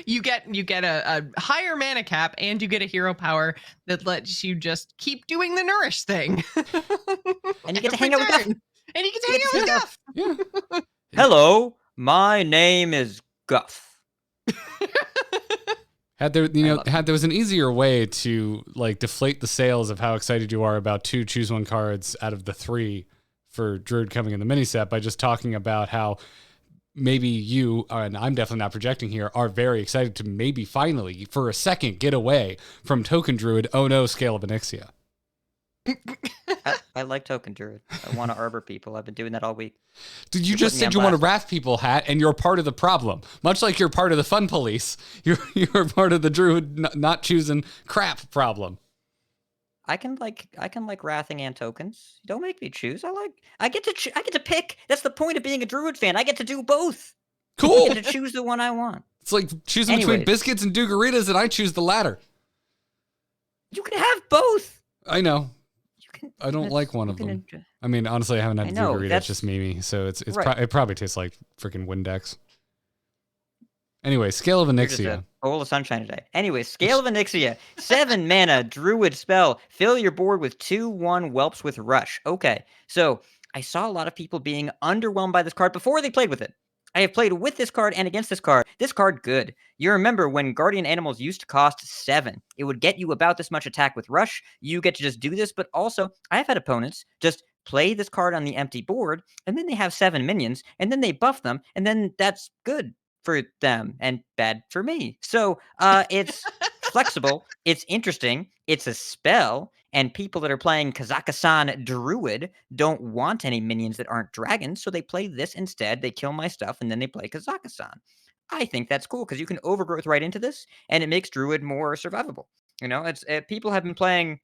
you get a higher mana cap, and you get a hero power that lets you just keep doing the Nourish thing. And you get to Every hang out with Guff. turn. And you get to You hang get to out see with Guff. Guff. Yeah. Hello, my name is Guff. Had there, I love had there was an easier way to like deflate the sales of how excited you are about 2 choose one cards out of the 3 for Druid coming in the mini set by just talking about how maybe you, and I'm definitely not projecting here, are very excited to maybe finally, for a second, get away from Token Druid, oh no, Scale of Onyxia. I like Token Druid. I want to arbor people. I've been doing that all week. Dude, you You're just putting me said on you want to blast. wrath people, Hat, and you're part of the problem. Much like you're part of the fun police, you're part of the Druid not choosing crap problem. I can like wrathing and tokens. Don't make me choose. I get to pick. That's the point of being a Druid fan. I get to do both. I Cool. get to choose the one I want. It's like choosing between Anyways. biscuits and Dugaritas, and I choose the latter. You can have both. I know. You can. I don't that's- like one you of can them. enjoy- I mean, honestly, I haven't had I a know, Dugarita. It's that's- just Mimi, so it's Right. it probably tastes like freaking Windex. Anyway, Scale of You're just Onyxia. a bowl of sunshine today. Anyway, Scale of Onyxia. 7 mana, Druid spell. Fill your board with 2/1 Whelps with Rush. Okay, so I saw a lot of people being underwhelmed by this card before they played with it. I have played with this card and against this card. This card, good. You remember when Guardian Animals used to cost 7. It would get you about this much attack with Rush. You get to just do this, but also, I have had opponents just play this card on the empty board, and then they have 7 minions, and then they buff them, and then that's good for them and bad for me. So it's flexible, it's interesting, it's a spell, and people that are playing Kazakhstan Druid don't want any minions that aren't dragons, so they play this instead. They kill my stuff, and then they play Kazakhstan. I think that's cool because you can overgrowth right into this, and it makes Druid more survivable. It's people have been playing.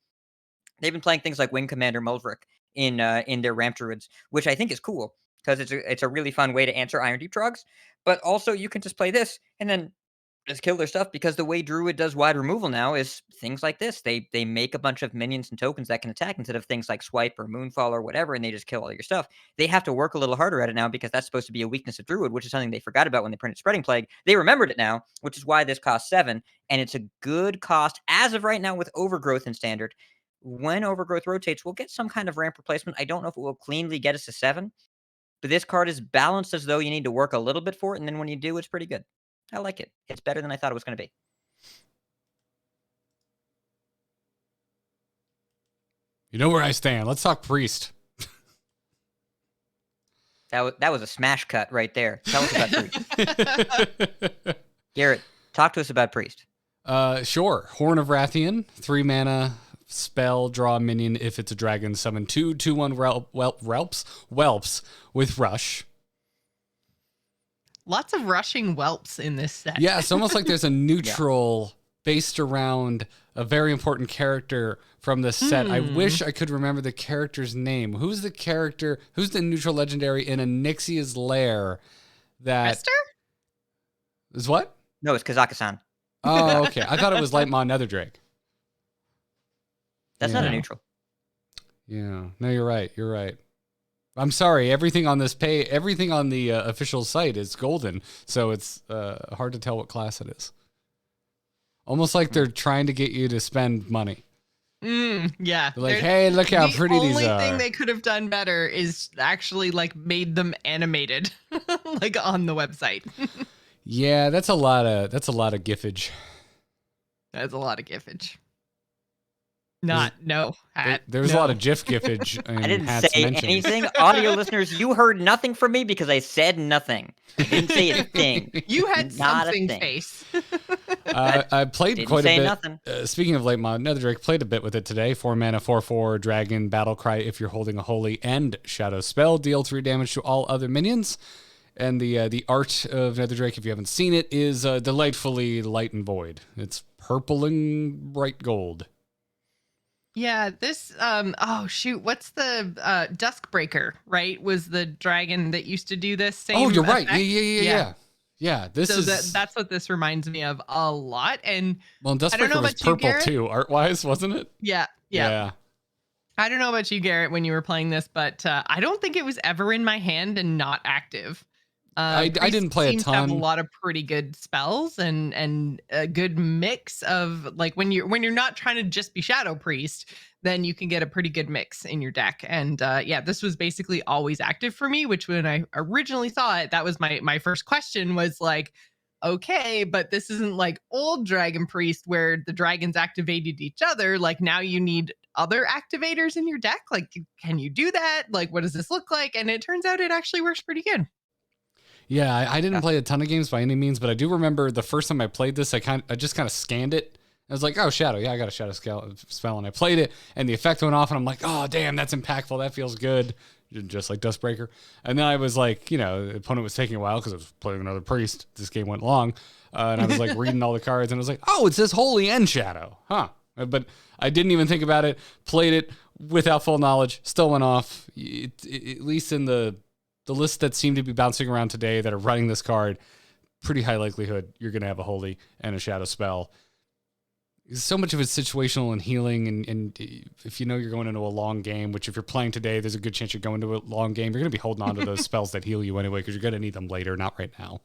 They've been playing things like Wing Commander Muldrick in their Ramp Druids, which I think is cool because it's a really fun way to answer Iron Deep Trogs. But also, you can just play this and then Just kill their stuff because the way Druid does wide removal now is things like this. They make a bunch of minions and tokens that can attack instead of things like Swipe or Moonfall or whatever, and they just kill all your stuff. They have to work a little harder at it now because that's supposed to be a weakness of Druid, which is something they forgot about when they printed Spreading Plague. They remembered it now, which is why this costs 7, and it's a good cost as of right now with Overgrowth in Standard. When Overgrowth rotates, we'll get some kind of ramp replacement. I don't know if it will cleanly get us to 7, but this card is balanced as though you need to work a little bit for it, and then when you do, it's pretty good. I like it. It's better than I thought it was going to be. You know where I stand. Let's talk Priest. That was a smash cut right there. Tell us about Priest. Garrett, talk to us about Priest. Sure. Horn of Rathian, 3 mana spell, draw a minion if it's a dragon, summon 2/2/1 whelps with rush. Lots of rushing whelps in this set. Yeah, it's almost like there's a neutral based around a very important character from the set. I wish I could remember the character's name. Who's the neutral legendary in Onyxia's lair that... Esther? Is what? No, it's Kazakhstan. Oh, okay. I thought it was Lightmaw Netherdrake. That's not a neutral. Yeah. No, you're right. You're right. I'm sorry. Everything on the official site is golden, so it's hard to tell what class it is. Almost like they're trying to get you to spend money. Yeah. They're like, hey, look how pretty these are. The only thing they could have done better is actually like made them animated, like on the website. Yeah, that's a lot of giffage. That's a lot of giffage. Hat. There's a lot of GIF giffage. I didn't Hat's say mentioned. anything. Audio listeners, you heard nothing from me because I said nothing. I didn't say a thing. You had Not a something thing. face. I played Didn't quite a say bit. nothing. Speaking of Lightmaw Netherdrake, played a bit with it today. 4 mana, 4/4 dragon battle cry. If you're holding a holy and shadow spell, deal 3 damage to all other minions. And the art of Netherdrake, if you haven't seen it, is delightfully light and void. It's purple and bright gold. Yeah, this what's the Duskbreaker, right? Was the dragon that used to do this same You're right. effect? Yeah, this is that's what this reminds me of a lot. And Duskbreaker was purple too, art-wise, wasn't it? Yeah. I don't know about you, Garrett, when you were playing this, but I don't think it was ever in my hand and not active. I didn't play a seems to have ton. a lot of pretty good spells and a good mix of like when you're not trying to just be Shadow Priest, then you can get a pretty good mix in your deck. And this was basically always active for me, which when I originally saw it, that was my first question was like, okay, but this isn't like old Dragon Priest where the dragons activated each other. Like now you need other activators in your deck. Like, can you do that? Like, what does this look like? And it turns out it actually works pretty good. Yeah, I didn't play a ton of games by any means, but I do remember the first time I played this, I just kind of scanned it. I was like, oh, Shadow. Yeah, I got a Shadow spell, and I played it, and the effect went off, and I'm like, oh, damn, that's impactful. That feels good, just like Duskbreaker. And then I was like, the opponent was taking a while because I was playing another priest. This game went long, and I was like reading all the cards, and I was like, oh, it says Holy and Shadow. Huh. But I didn't even think about it, played it without full knowledge, still went off, at least in the list that seem to be bouncing around today that are running this card, pretty high likelihood you're going to have a Holy and a Shadow spell. So much of it's situational and healing, and if you know you're going into a long game, which if you're playing today, there's a good chance you're going to a long game, you're going to be holding on to those spells that heal you anyway, because you're going to need them later, not right now.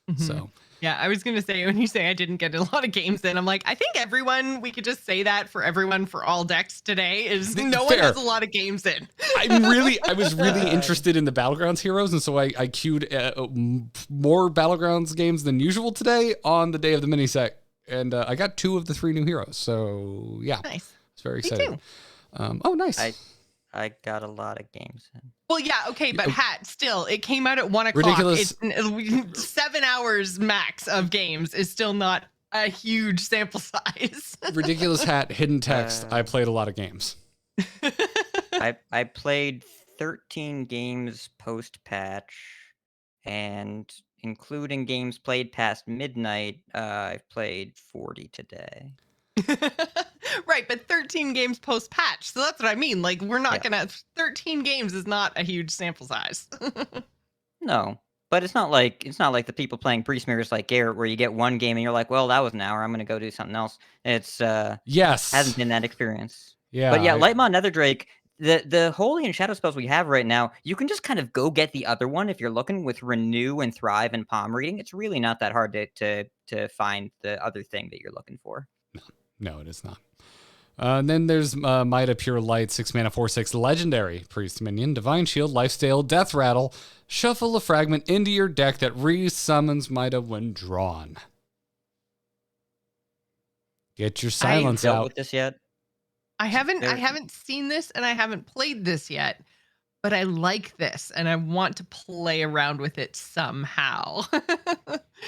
Mm-hmm. So... Yeah, I was going to say, when you say I didn't get a lot of games in, I'm like, I think we could just say that for everyone for all decks today is no one has a lot of games in. I was really interested in the Battlegrounds heroes, and so I queued more Battlegrounds games than usual today on the day of the mini set, and I got 2 of the 3 new heroes. So yeah, nice. It's very exciting. Nice. I got a lot of games in. Well, yeah, okay, but Hat, still, it came out at 1 o'clock. Ridiculous. It's 7 hours max of games is still not a huge sample size. RidiculousHat, hidden text. I played a lot of games. I played 13 games post-patch, and including games played past midnight, I've played 40 today. Right, but 13 games post-patch. So that's what I mean. Like, we're not going to... 13 games is not a huge sample size. No. But it's not like the people playing pre-smears like Garrett, where you get one game and you're like, well, that was an hour. I'm gonna go do something else. It's Yes. hasn't been that experience. Yeah. But yeah, Lightmon Netherdrake, the Holy and Shadow spells we have right now, you can just kind of go get the other one if you're looking with Renew and Thrive and Palm Reading. It's really not that hard to find the other thing that you're looking for. No, it is not. And then there's Mida Pure Light, 6 mana, 4/6 legendary priest minion, Divine Shield, Lifesteal, Death Rattle. Shuffle a fragment into your deck that re-summons Mida when drawn. Get your silence Dealt out. with this yet? I haven't seen this and I haven't played this yet, but I like this and I want to play around with it somehow.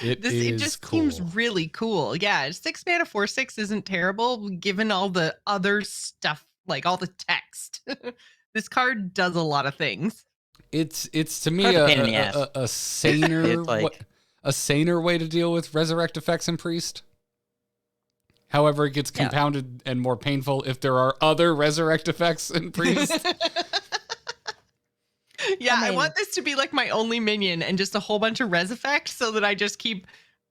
It just seems really cool. Yeah, 6 mana 4/6 isn't terrible given all the other stuff, like all the text. This card does a lot of things. It's to me a saner a saner way to deal with resurrect effects in priest. However, it gets compounded and more painful if there are other resurrect effects in priest. Yeah, I want this to be like my only minion and just a whole bunch of res effects so that I just keep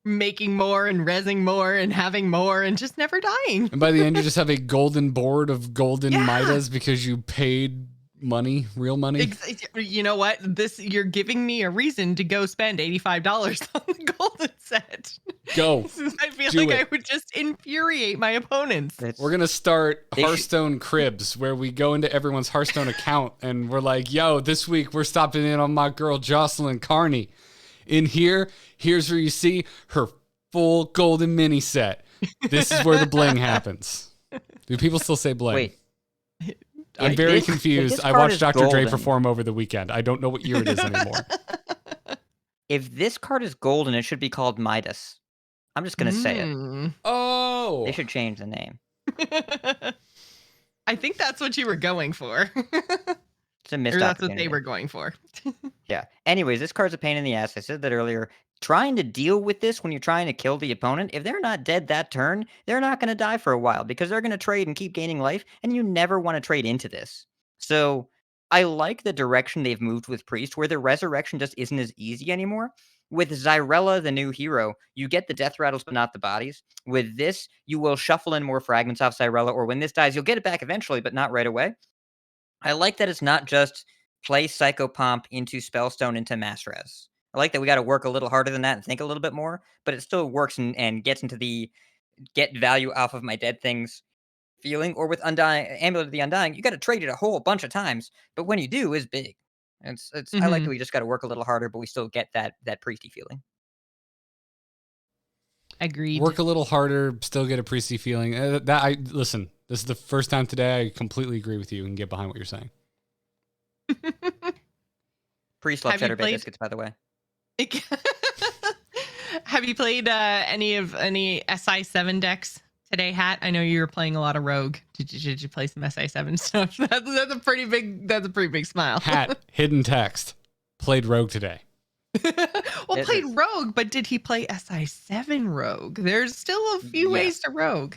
making more and rezzing more and having more and just never dying. And by the end, you just have a golden board of golden Midas because you paid money, real money. You know what? You're giving me a reason to go spend $85 on the golden set. Go. I feel like I would just infuriate my opponents. We're going to start Hearthstone Cribs, where we go into everyone's Hearthstone account and we're like, yo, this week we're stopping in on my girl Jocelyn Carney. In here's where you see her full golden mini set. This is where the bling happens. Do people still say bling? Wait. I'm very confused. I watched Dr. Dre perform over the weekend. I don't know what year it is anymore. If this card is golden, it should be called Midas. I'm just going to say it. Oh. They should change the name. I think that's what you were going for. It's a missed or that's opportunity. what they were going for. Yeah. Anyways, this card's a pain in the ass. I said that earlier. Trying to deal with this when you're trying to kill the opponent, if they're not dead that turn, they're not going to die for a while because they're going to trade and keep gaining life, and you never want to trade into this. So I like the direction they've moved with Priest, where the resurrection just isn't as easy anymore. With Xyrella, the new hero, you get the death rattles, but not the bodies. With this, you will shuffle in more fragments off Xyrella, or when this dies, you'll get it back eventually, but not right away. I like that it's not just play Psychopomp into Spellstone into Mass Res. I like that we got to work a little harder than that and think a little bit more, but it still works and gets into the get value off of my dead things feeling. Or with Amulet of the Undying, you got to trade it a whole bunch of times, but when you do, is big. I like that we just got to work a little harder, but we still get that priesty feeling. Agreed. Work a little harder, still get a priesty feeling. Listen. This is the first time today I completely agree with you and get behind what you're saying. Priest love cheddar bay biscuits, by the way. Have you played any SI7 decks today, Hat? I know you were playing a lot of Rogue. Did you play some SI7 stuff? That's a pretty big smile. Hat, hidden text. Played Rogue today. Played Rogue, but did he play SI7 Rogue? There's still a few ways to Rogue.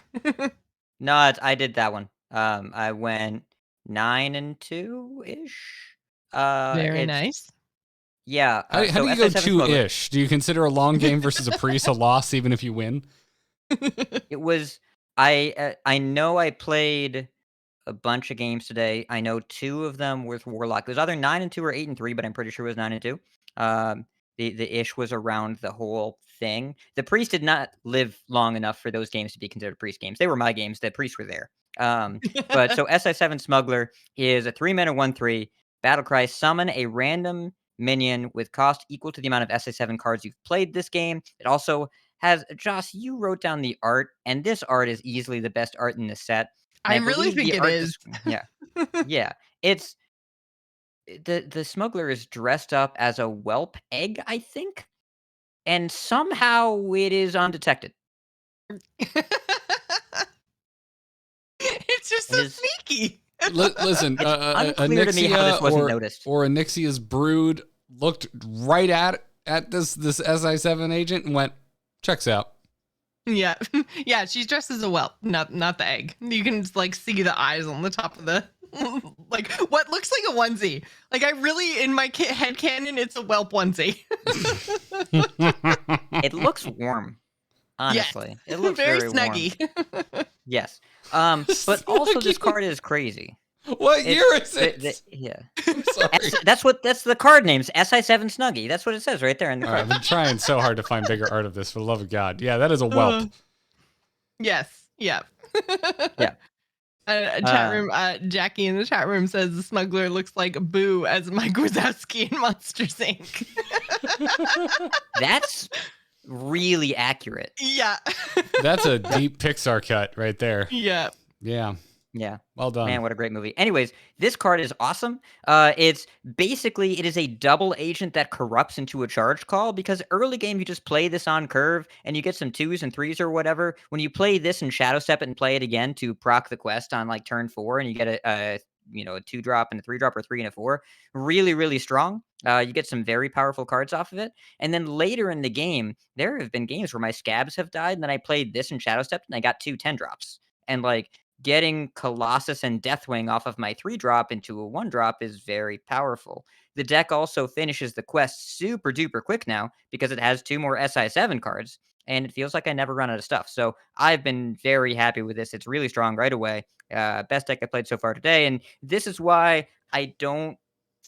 No, I did that one. I went 9-2-ish. Very nice. Yeah. How do you go 2-ish? Do you consider a long game versus a priest a loss even if you win? It was. I know I played a bunch of games today. I know 2 of them with Warlock. It was either 9-2 or 8-3, but I'm pretty sure it was 9-2. The ish was around the whole thing. The priest did not live long enough for those games to be considered priest games. They were my games. The priests were there. But so SI7 Smuggler is a 3-mana 1/3 battlecry. Summon a random minion with cost equal to the amount of SI7 cards you've played this game. It also has, Joce, you wrote down the art, and this art is easily the best art in the set. I really think it is. Yeah. Yeah. It's the smuggler is dressed up as a whelp egg, I think. And somehow it is undetected. It's just so sneaky. Listen, unclear to me how this wasn't noticed. Or Onyxia's brood looked right at this SI7 agent and went, checks out. Yeah. Yeah, she's dressed as a whelp, not the egg. You can like see the eyes on the top of the Like what looks like a onesie. Like I really, in my head canon, it's a whelp onesie. It looks warm. Honestly, Yes. it looks Very very warm. snuggy. Yes. But also this Snuggy. card is crazy. What year is it? Yeah. I'm sorry. That's the card names. SI7 Snuggie. That's what it says right there in the All right, card. I've been trying so hard to find bigger art of this, for the love of God. Yeah, that is a whelp. Yes. Yeah. Yeah. Chat room. Jackie in the chat room says the smuggler looks like Boo as Mike Wazowski in Monsters Inc. That's really accurate. Yeah. That's a deep Pixar cut right there. Yeah. Yeah. Yeah. Well done. Man, what a great movie. Anyways, this card is awesome. It's basically, it is a double agent that corrupts into a charge call, because early game you just play this on curve and you get some 2s and 3s or whatever. When you play this and Shadow Step it and play it again to proc the quest on like turn 4 and you get a 2-drop and a 3-drop or 3 and a 4, really, really strong. You get some very powerful cards off of it. And then later in the game, there have been games where my scabs have died and then I played this and Shadow Step and I got 2 10-drops. And like, getting Colossus and Deathwing off of my 3-drop into a 1-drop is very powerful. The deck also finishes the quest super duper quick now because it has 2 more SI7 cards, and it feels like I never run out of stuff. So I've been very happy with this. It's really strong right away. Best deck I played so far today, and this is why I don't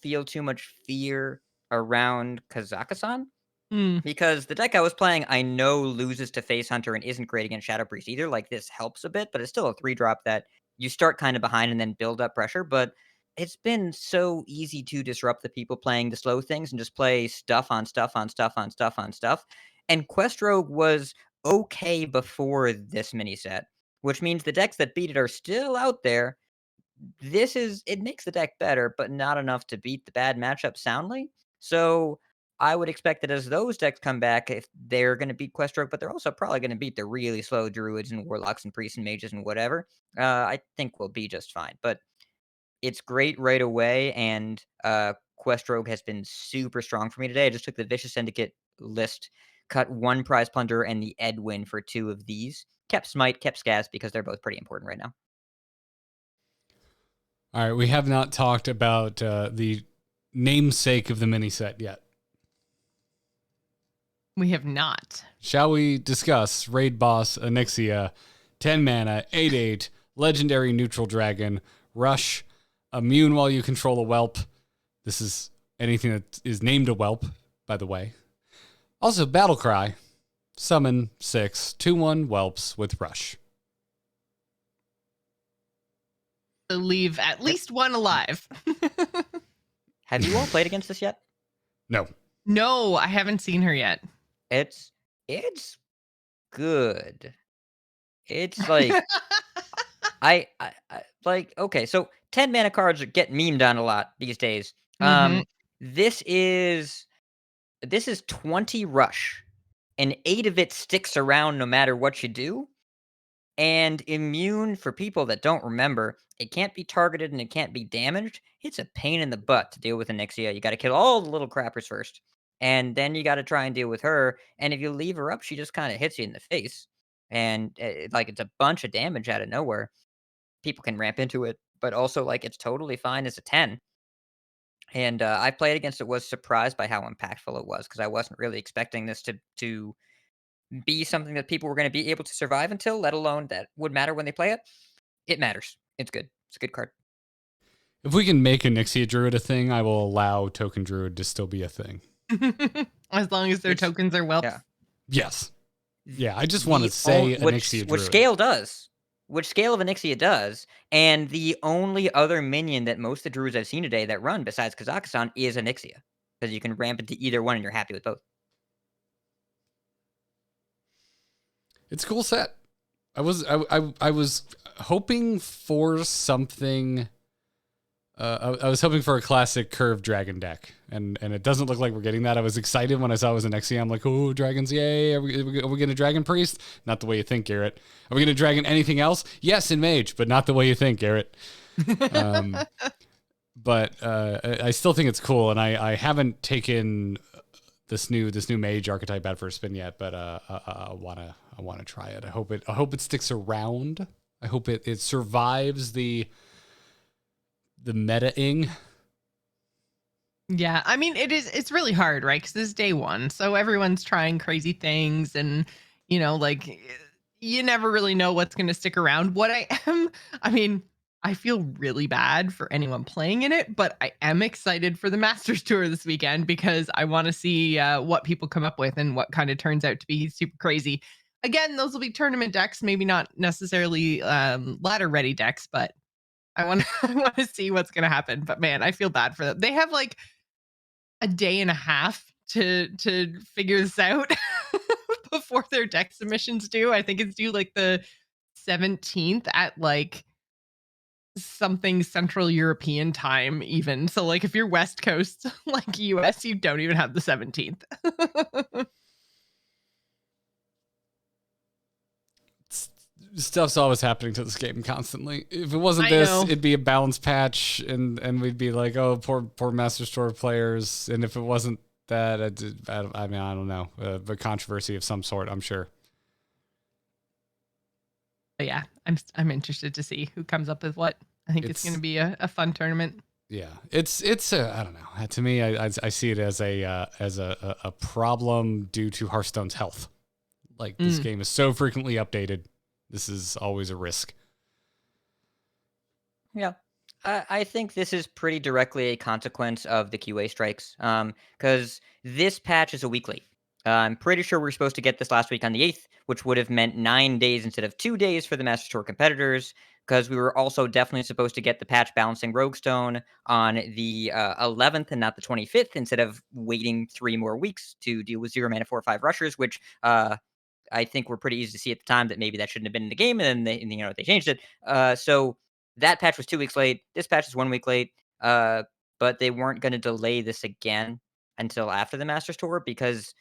feel too much fear around Kazakhstan. Mm. Because the deck I was playing, I know loses to Face Hunter and isn't great against Shadow Priest either. Like, this helps a bit, but it's still a 3-drop that you start kind of behind and then build up pressure. But it's been so easy to disrupt the people playing the slow things and just play stuff on stuff on stuff on stuff on stuff. And Quest Rogue was okay before this mini set, which means the decks that beat it are still out there. It makes the deck better, but not enough to beat the bad matchup soundly. So I would expect that as those decks come back, if they're going to beat Queststroke, but they're also probably going to beat the really slow druids and warlocks and priests and mages and whatever, I think we'll be just fine. But it's great right away, and Questrogue has been super strong for me today. I just took the Vicious Syndicate list, cut 1 Prize Plunder and the Edwin for 2 of these. Kept Smite, kept Scaz, because they're both pretty important right now. All right, we have not talked about the namesake of the mini set yet. We have not. Shall we discuss Raid Boss Onyxia, 10 mana, 8/8, legendary neutral dragon, rush, immune while you control a whelp. This is anything that is named a whelp, by the way. Also, Battle Cry, summon 6, 2/1 whelps with rush. To leave at least one alive. Have you all played against this yet? No. No, I haven't seen her yet. It's good. It's like I like, okay, so 10 mana cards get memed on a lot these days. Mhm. This is 20 rush, and 8 of it sticks around no matter what you do. And immune, for people that don't remember, it can't be targeted and it can't be damaged. It's a pain in the butt to deal with Onyxia. You got to kill all the little crappers first, and then you got to try and deal with her. And if you leave her up, she just kind of hits you in the face, and like, it's a bunch of damage out of nowhere. People can ramp into it, but also like, it's totally fine as a 10. And I played against it, was surprised by how impactful it was, because I wasn't really expecting this to be something that people were going to be able to survive until, let alone that would matter when they play it. It matters. It's good. It's a good card. If we can make Onyxia Druid a thing, I will allow Token Druid to still be a thing. As long as their tokens are whelps. Yeah. Yes. Yeah, I just want to say Onyxia Druid. Which scale does. Which scale of Onyxia does. And the only other minion that most of the druids I've seen today that run besides Kazakhstan is Onyxia. Because you can ramp into either one and you're happy with both. It's a cool set. I was hoping for something. I was hoping for a classic curved dragon deck, and it doesn't look like we're getting that. I was excited when I saw it was an Onyxia. I'm like, oh, dragons, yay! Are we going to dragon priest? Not the way you think, Garrett. Are we going to dragon anything else? Yes, in mage, but not the way you think, Garrett. But I still think it's cool, and I haven't taken this new mage archetype out for a spin yet, but I wanna try it. I hope it sticks around. I hope it survives the meta-ing. Yeah, I mean, it's really hard, right? Because this is day one. So everyone's trying crazy things and, like you never really know what's going to stick around. I mean, I feel really bad for anyone playing in it, but I am excited for the Masters Tour this weekend because I want to see what people come up with and what kind of turns out to be super crazy. Again, those will be tournament decks, maybe not necessarily ladder ready decks, but I want I want to see what's going to happen. But man, I feel bad for them. They have like a day and a half to figure this out before their deck submissions due. I think it's due like the 17th at like something Central European time even. So like if you're West Coast like US, you don't even have the 17th. Stuff's always happening to this game constantly. If it wasn't I this, know. it'd be a balance patch, and we'd be like, oh, poor Master Store players. And if it wasn't that, I mean, I don't know, the controversy of some sort, I'm sure. But yeah, I'm interested to see who comes up with what. I think it's going to be a fun tournament. Yeah, it's I don't know. To me, I see it as a problem due to Hearthstone's health. Like this game is so frequently updated. This is always a risk. Yeah. I think this is pretty directly a consequence of the QA strikes, because this patch is a week late. I'm pretty sure we were supposed to get this last week on the 8th, which would have meant 9 days instead of 2 days for the Master Tour competitors, because we were also definitely supposed to get the patch balancing Roguestone on the 11th and not the 25th, instead of waiting 3 more weeks to deal with 0 mana 4/5 rushers, which I think were pretty easy to see at the time that maybe that shouldn't have been in the game, and then they changed it. So that patch was 2 weeks late. This patch is 1 week late. But they weren't going to delay this again until after the Masters Tour because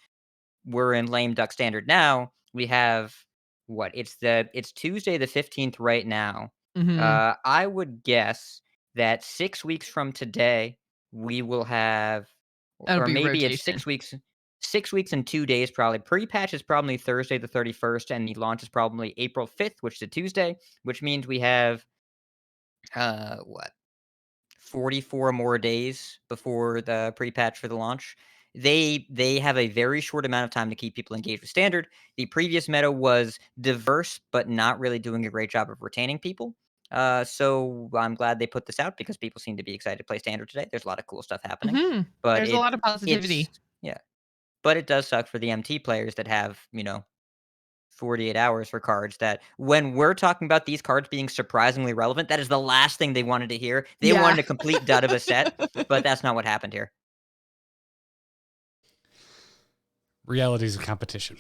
we're in lame duck standard now. We have what? It's Tuesday the 15th right now. Mm-hmm. I would guess that 6 weeks from today we will have, That'll or be maybe it's rotation. 6 weeks and 2 days probably. Pre-patch is probably Thursday the 31st, and the launch is probably April 5th, which is a Tuesday, which means we have what, 44 more days before the pre-patch for the launch. They have a very short amount of time to keep people engaged with standard. The previous meta was diverse, but not really doing a great job of retaining people. So I'm glad they put this out because people seem to be excited to play standard today. There's a lot of cool stuff happening, Mm-hmm. but There's a lot of it's positivity. yeah, but it does suck for the MT players that have 48 hours for cards that when we're talking about these cards being surprisingly relevant, that is the last thing they wanted to hear. They Yeah. wanted a complete dud of a set, but that's not what happened here. Realities of competition.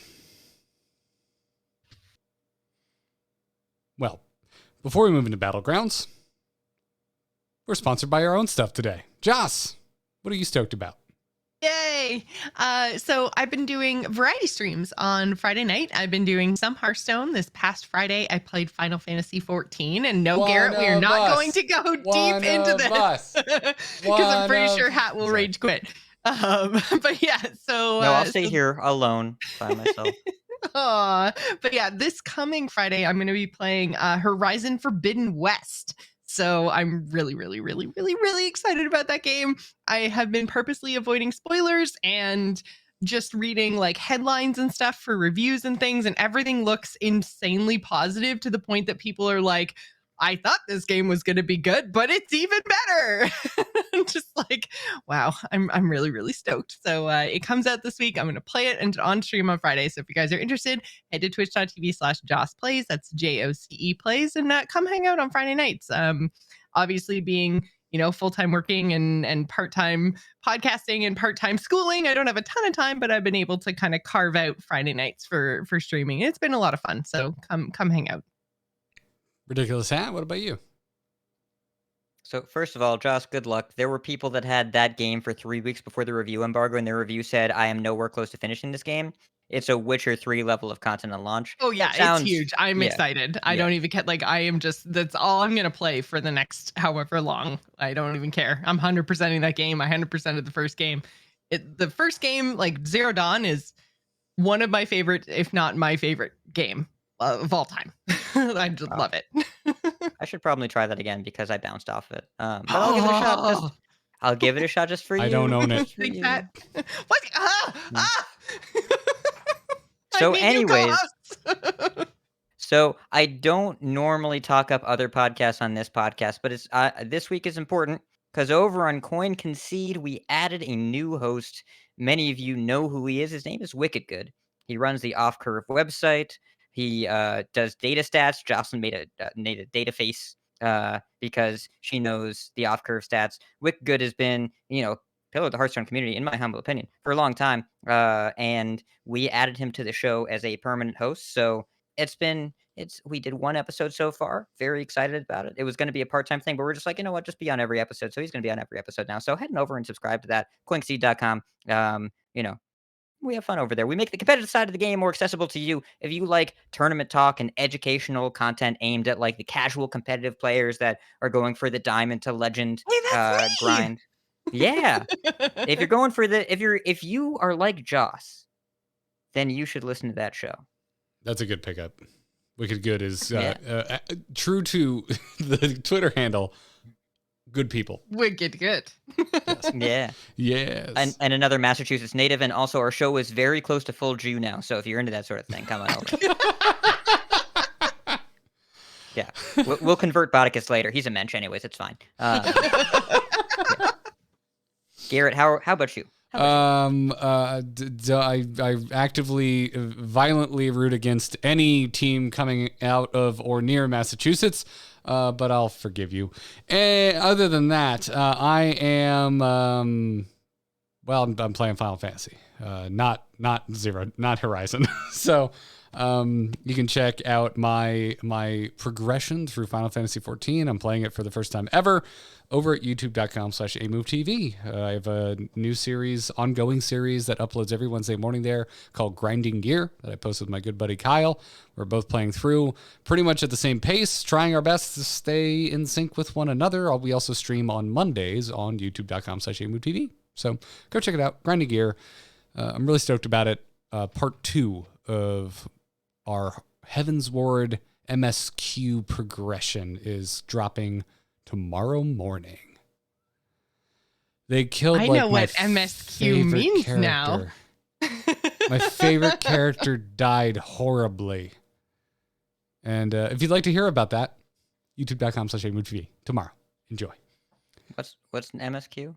Well, before we move into Battlegrounds, we're sponsored by our own stuff today. Joce, what are you stoked about? Yay! So I've been doing variety streams on Friday night. I've been doing some Hearthstone. This past Friday, I played Final Fantasy 14. And no, Garrett, we are not going to go deep into this because I'm pretty sure Hat will rage quit. But yeah, so No, I'll stay here alone by myself. But yeah, this coming Friday, I'm going to be playing Horizon Forbidden West. So I'm really, really, really, really, really excited about that game. I have been purposely avoiding spoilers and just reading like headlines and stuff for reviews and things, and everything looks insanely positive to the point that people are like, I thought this game was going to be good, but it's even better. I'm just like, wow, I'm really, really stoked. So it comes out this week. I'm going to play it and on stream on Friday. So if you guys are interested, head to twitch.tv/Joce Plays. That's JOCE Plays, and come hang out on Friday nights. Obviously being, full-time working and part-time podcasting and part-time schooling, I don't have a ton of time, but I've been able to kind of carve out Friday nights for streaming. It's been a lot of fun. So come hang out. RidiculousHat, what about you? So first of all, Josh, good luck. There were people that had that game for 3 weeks before the review embargo, and their review said, "I am nowhere close to finishing this game." It's a Witcher 3 level of content on launch. Oh yeah, It it's sounds huge. I'm yeah, excited. I yeah. don't even care. Like I am just, that's all I'm going to play for the next however long. I don't even care. I'm 100%ing that game. I 100% of the first game. The first game, like Zero Dawn, is one of my favorite, if not my favorite game of all time. I just Wow. love it. I should probably try that again because I bounced off it. But I'll give it a shot. I'll give it a shot just for you. I don't own it. Just for Think you. that. What? Mm. I So need new anyways, co-hosts. so I don't normally talk up other podcasts on this podcast, but it's this week is important because over on Coin Concede we added a new host. Many of you know who he is. His name is Wicked Good. He runs the Off Curve website. He does data stats. Jocelyn made a data face because she knows the Off Curve stats. Wicked Good has been pillar of the Hearthstone community, in my humble opinion, for a long time. And we added him to the show as a permanent host. So we did one episode so far. Very excited about it. It was going to be a part-time thing, but we're just like, you know what, just be on every episode. So he's going to be on every episode now. So head over and subscribe to that, coincede.com. We have fun over there. We make the competitive side of the game more accessible to you. If you like tournament talk and educational content aimed at like the casual competitive players that are going for the diamond to legend Hey, that's me! grind. Yeah. If you're going for if you are like Joce, then you should listen to that show. That's a good pickup. Wicked Good is Yeah. true to the Twitter handle. Good people. Wicked good. Yeah. Yes. And another Massachusetts native, and also our show is very close to full Jew now. So if you're into that sort of thing, come on over. Yeah, we'll convert Botticus later. He's a mensch, anyways. It's fine. Yeah. Garrett, how about you? I actively, violently root against any team coming out of or near Massachusetts, but I'll forgive you. Other than that, I am, I'm playing Final Fantasy, not Horizon. So, you can check out my progression through Final Fantasy 14. I'm playing it for the first time ever over at youtube.com/amovetv. I have a new ongoing series that uploads every Wednesday morning there called Grinding Gear that I post with my good buddy Kyle. We're both playing through pretty much at the same pace, trying our best to stay in sync with one another. We also stream on Mondays on youtube.com/amovetv. So go check it out, Grinding Gear. I'm really stoked about it. Part 2 of our Heavensward MSQ progression is dropping tomorrow morning. They killed I know what MSQ means now. My favorite character died horribly. And if you'd like to hear about that, youtube.com/amovetv tomorrow. Enjoy. What's an MSQ?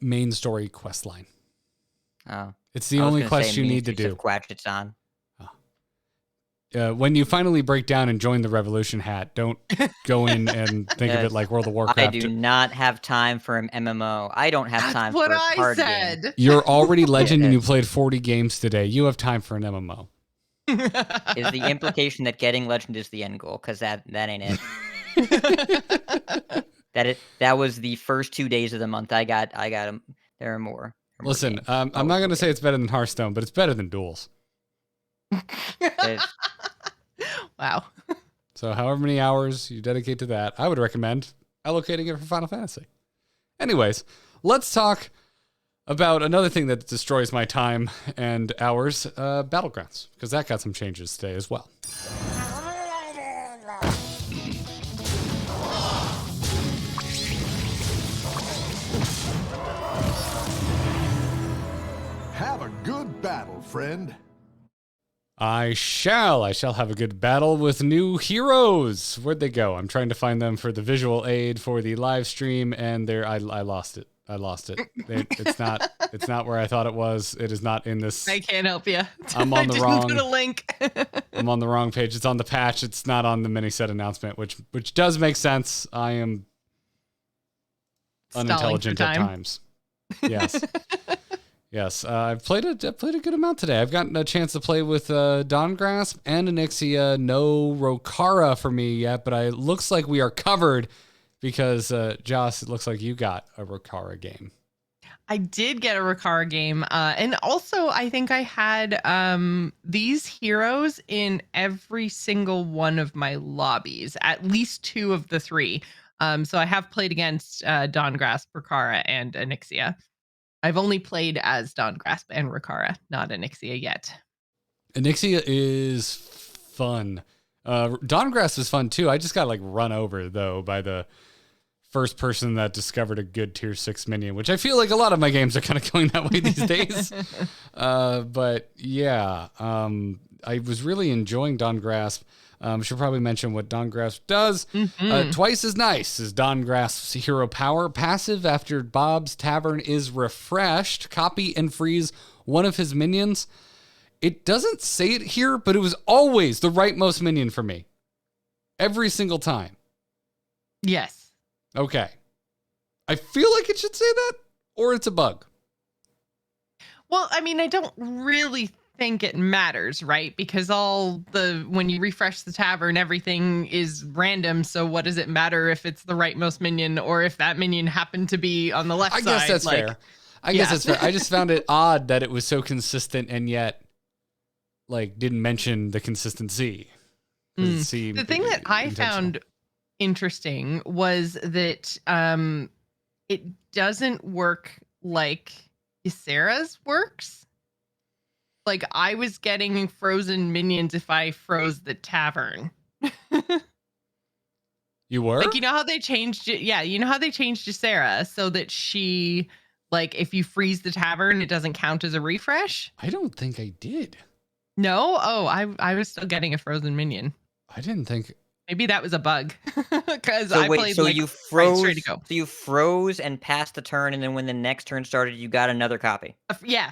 Main story quest line. Oh. It's the only quest you need to do. It's on. When you finally break down and join the Revolution hat, don't go in and think of it like World of Warcraft. I do not have time for an MMO. I don't have time for a card game. You're already legend and you played 40 games today. You have time for an MMO. Is the implication that getting legend is the end goal? Because that ain't it. That was the first 2 days of the month. I got them. There are more. Listen, I'm not going to say it's better than Hearthstone, but it's better than duels. Wow. So however many hours you dedicate to that, I would recommend allocating it for Final Fantasy. Anyways, let's talk about another thing that destroys my time and hours, Battlegrounds, because that got some changes today as well. Have a good battle, friend. I shall have a good battle with new heroes. Where'd they go? I'm trying to find them for the visual aid for the live stream, and I lost it. It's not where I thought it was. It is not in this. I can't help you. I'm on the wrong. Put a link. I'm on the wrong page. It's on the patch. It's not on the mini set announcement, which does make sense. I am unintelligent at times. Yes. Yes, I've played a good amount today. I've gotten a chance to play with Dawngrasp and Onyxia. No Rokara for me yet, but it looks like we are covered because, Joce, it looks like you got a Rokara game. I did get a Rokara game, and also I think I had these heroes in every single one of my lobbies, at least 2 of the 3. So I have played against Dawngrasp, Rokara, and Onyxia. I've only played as Dawngrasp and Rokara, not Onyxia yet. Onyxia is fun. Dawngrass is fun too. I just got like run over though by the first person that discovered a good tier 6 minion, which I feel like a lot of my games are kind of going that way these days. But yeah, I was really enjoying Dawngrasp. Should probably mention what Dawngrasp does. Twice as nice as Dawngrasp's hero power. Passive after Bob's Tavern is refreshed. Copy and freeze one of his minions. It doesn't say it here, but it was always the rightmost minion for me. Every single time. Yes. Okay. I feel like it should say that, or it's a bug. Well, I mean, I don't really think it matters, right? Because when you refresh the tavern, everything is random. So what does it matter if it's the rightmost minion or if that minion happened to be on the left side? I guess that's fair. I guess that's fair. I just found it odd that it was so consistent and yet like didn't mention the consistency. The thing that I found interesting was that it doesn't work like Ysera's works. Like I was getting frozen minions if I froze the tavern. You were? Like, you know how they changed it? Yeah, you know how they changed Ysera so that she, like, if you freeze the tavern, it doesn't count as a refresh? I don't think I did. No? Oh, I was still getting a frozen minion. I didn't think. Maybe that was a bug. Because So I wait, played so like you right froze? straight to go. So you froze and passed the turn, and then when the next turn started, you got another copy. Yeah.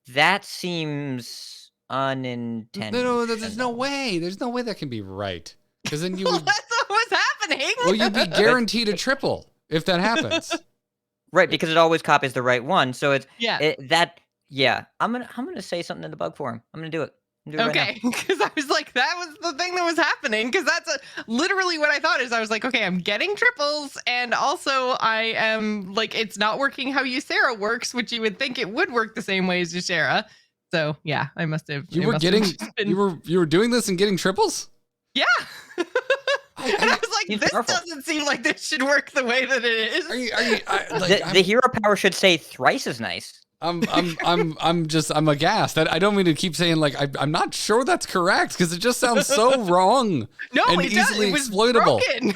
That seems unintentional. No, there's no way. There's no way that can be right. Because then you Well, would. that's what was happening. Well, you'd be guaranteed a triple if that happens. Right, because it always copies the right one. So it's Yeah. Yeah. I'm gonna say something in the bug forum. I'm gonna do it. I'm gonna do it right Okay, because I was like, that was the thing that was happening. Because that's literally what I thought is I was like, okay, I'm getting triples, and also I am like, it's not working how Ysera works, which you would think it would work the same way as Ysera. So yeah, I must have. You were you were doing this and getting triples? Yeah. And I was like, this powerful. doesn't seem like this should work the way that it is. The hero power should say thrice as nice. I'm aghast. I don't mean to keep saying like I'm not sure that's correct because it just sounds so wrong. No, and it does. easily It was exploitable. broken.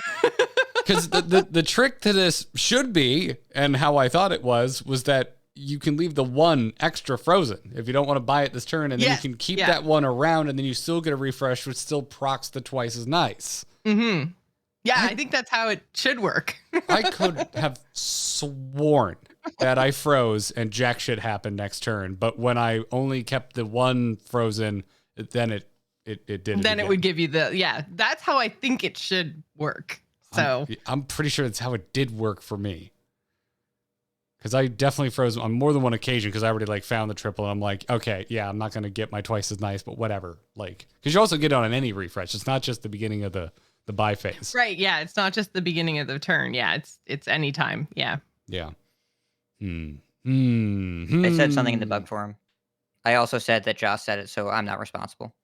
Because the trick to this should be, and how I thought it was that you can leave the one extra frozen if you don't want to buy it this turn, and then you can keep that one around, and then you still get a refresh, which still procs the twice as nice. Mm-hmm. Yeah, I think that's how it should work. I could have sworn that I froze and jack shit happened next turn, but when I only kept the one frozen, then it did. Then it would give you that's how I think it should work. So I'm pretty sure that's how it did work for me. Because I definitely froze on more than one occasion because I already like found the triple and I'm like, okay, yeah, I'm not going to get my twice as nice, but whatever. Like, because you also get it on any refresh. It's not just the beginning of the buy phase. Right. Yeah. It's not just the beginning of the turn. Yeah. It's any time. Yeah. Yeah. I said something in the bug forum. I also said that Joce said it, so I'm not responsible.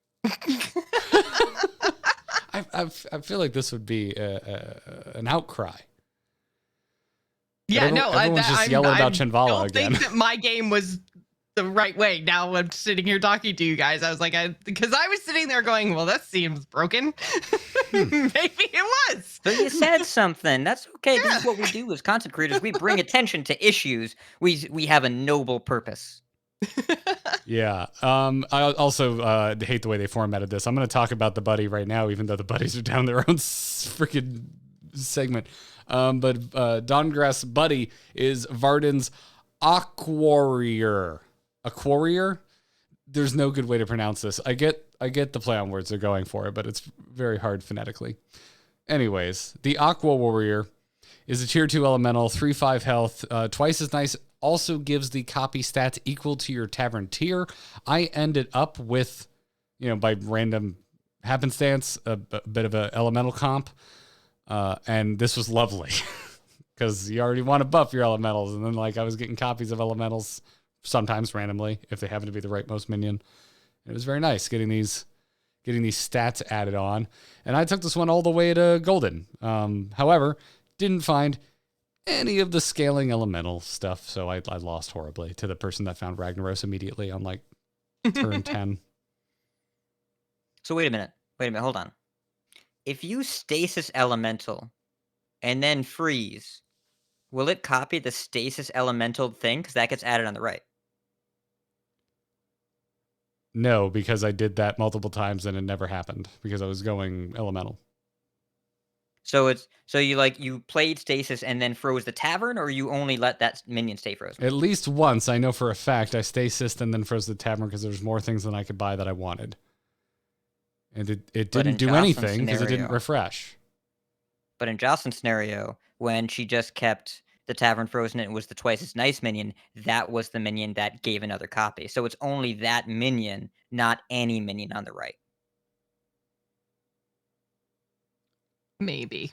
I feel like this would be an outcry. Yeah, everyone's just yelling about Chinvala again. I don't think that my game was the right way. Now I'm sitting here talking to you guys. I was like, because I was sitting there going, well, that seems broken. Maybe it was. But you said something. That's okay. This is what we do as content creators. We bring attention to issues. We have a noble purpose. Yeah. I also hate the way they formatted this. I'm going to talk about the buddy right now, even though the buddies are down their own freaking segment. But Dawngrass buddy is Varden's Aquarier. Aquarier? There's no good way to pronounce this. I get the play on words they're going for it, but it's very hard phonetically. Anyways, the Aqua Warrior is a tier 2 elemental, 3/5 health, twice as nice. Also gives the copy stats equal to your tavern tier. I ended up with, by random happenstance, a bit of an elemental comp. And this was lovely because you already want to buff your elementals. And then I was getting copies of elementals sometimes randomly if they happen to be the rightmost minion. It was very nice getting these stats added on. And I took this one all the way to golden. However, didn't find any of the scaling elemental stuff. So I lost horribly to the person that found Ragnaros immediately on turn 10. So wait a minute. Wait a minute, hold on. If you stasis elemental and then freeze, will it copy the stasis elemental thing? Because that gets added on the right. No, because I did that multiple times and it never happened because I was going elemental. So you played stasis and then froze the tavern, or you only let that minion stay frozen? At least once, I know for a fact, I stasis and then froze the tavern because there's more things than I could buy that I wanted. And it didn't do anything because it didn't refresh. But in Jocelyn's scenario, when she just kept the tavern frozen and it was the twice as nice minion, that was the minion that gave another copy. So it's only that minion, not any minion on the right. Maybe.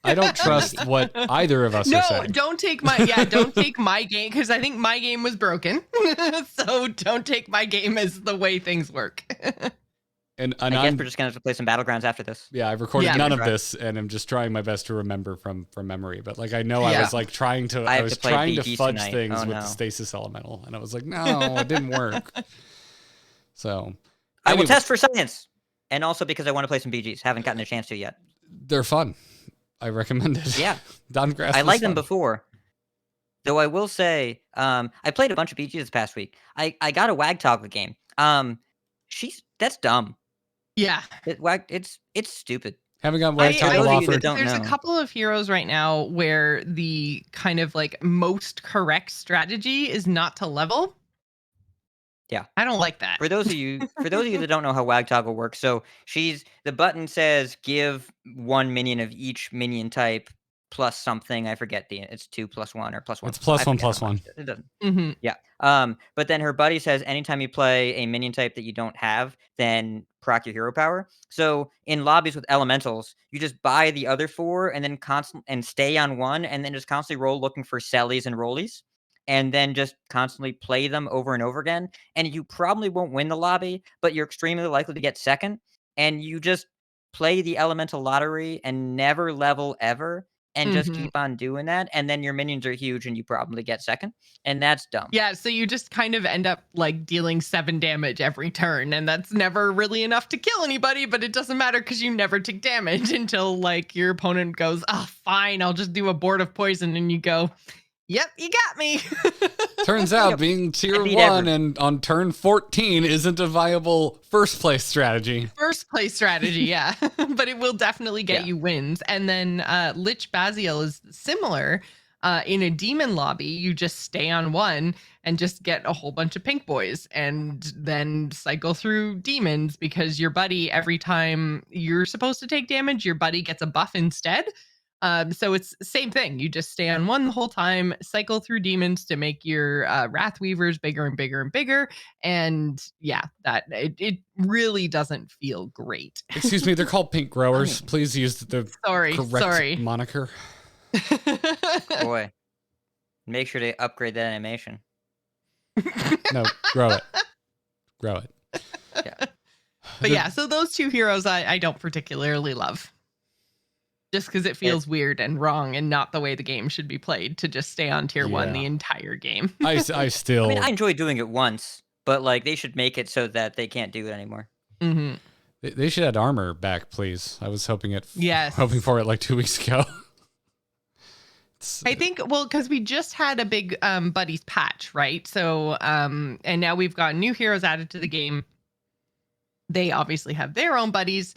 I don't trust what either of us are saying. No, don't take my game, because I think my game was broken. So don't take my game as the way things work. And I guess we're just gonna have to play some Battlegrounds after this. Yeah, I've recorded none of this, and I'm just trying my best to remember from memory. But like I know I was like trying to fudge things with the stasis elemental, and I was like, no, it didn't work. So I will test for science, and also because I want to play some BGs. Haven't gotten a chance to yet. They're fun. I recommend it. Yeah, Dongrass. I liked them before. Though I will say, I played a bunch of BGs this past week. I got a Wag Toggle game. That's dumb. Yeah, it's stupid. Haven't got Wag Toggle offered. There's a couple of heroes right now where the kind of like most correct strategy is not to level. Yeah, I don't like that. For those of you that don't know how Wag Toggle works, so the button says give one minion of each minion type plus something. I forget it's 2 + 1 or +1. It's +1/+1. It doesn't. Mm-hmm. Yeah. But then her buddy says anytime you play a minion type that you don't have, then proc your hero power. So in lobbies with elementals, you just buy the other 4 and then stay on 1 and then just constantly roll looking for sellies and rollies. And then just constantly play them over and over again. And you probably won't win the lobby, but you're extremely likely to get second. And you just play the elemental lottery and never level ever. And just keep on doing that. And then your minions are huge and you probably get second. And that's dumb. Yeah, so you just kind of end up like dealing 7 damage every turn. And that's never really enough to kill anybody, but it doesn't matter because you never take damage until like your opponent goes, oh, fine, I'll just do a board of poison. And you go, yep, you got me. Turns out being tier 1 and on turn 14 isn't a viable first place strategy. First place strategy, yeah. But it will definitely get you wins. And then Lich Baziel is similar. In a demon lobby, you just stay on 1 and just get a whole bunch of pink boys and then cycle through demons because your buddy, every time you're supposed to take damage, your buddy gets a buff instead. So it's the same thing. You just stay on 1 the whole time, cycle through demons to make your Wrath Weavers bigger and bigger and bigger. And yeah, it really doesn't feel great. Excuse me, they're called pink growers. Please use the correct moniker. Boy, make sure to upgrade that animation. No, grow it. Grow it. Yeah. But yeah, so those 2 heroes I don't particularly love. Just because it feels weird and wrong and not the way the game should be played to just stay on tier 1 the entire game. I still... I mean, I enjoy doing it once, but like they should make it so that they can't do it anymore. Mm-hmm. They should add armor back, please. I was hoping for it like 2 weeks ago. I think, well, because we just had a big buddies patch, right? So, and now we've got new heroes added to the game. They obviously have their own buddies.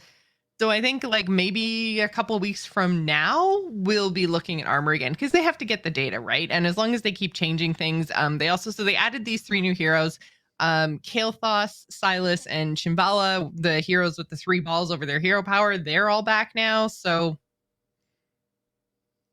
So I think like maybe a couple of weeks from now, we'll be looking at armor again because they have to get the data, right? And as long as they keep changing things, they added these 3 new heroes, Kael'thas, Silas, and Shimvala, the heroes with the 3 balls over their hero power. They're all back now. So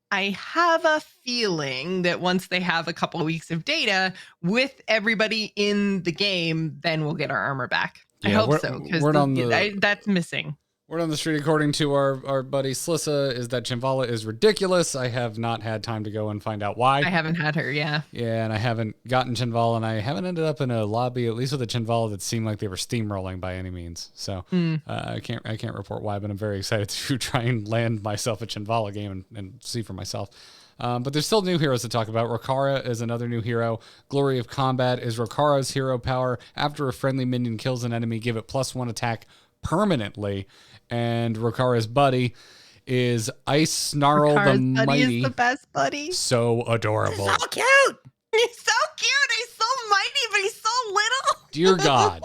I have a feeling that once they have a couple of weeks of data with everybody in the game, then we'll get our armor back. I hope so, because that's missing. Word on the street, according to our buddy Slissa, is that Shimvala is ridiculous. I have not had time to go and find out why. I haven't had her, yeah. Yeah, and I haven't gotten Shimvala, and I haven't ended up in a lobby, at least with a Shimvala, that seemed like they were steamrolling by any means. So I can't report why, but I'm very excited to try and land myself a Shimvala game and see for myself. But there's still new heroes to talk about. Rokara is another new hero. Glory of Combat is Rokara's hero power. After a friendly minion kills an enemy, give it +1 attack permanently. and Rokara's buddy is Ice Snarl the Rokara's buddy Mighty. is the best buddy. So adorable. So cute. He's so cute. He's so mighty, but he's so little. Dear God.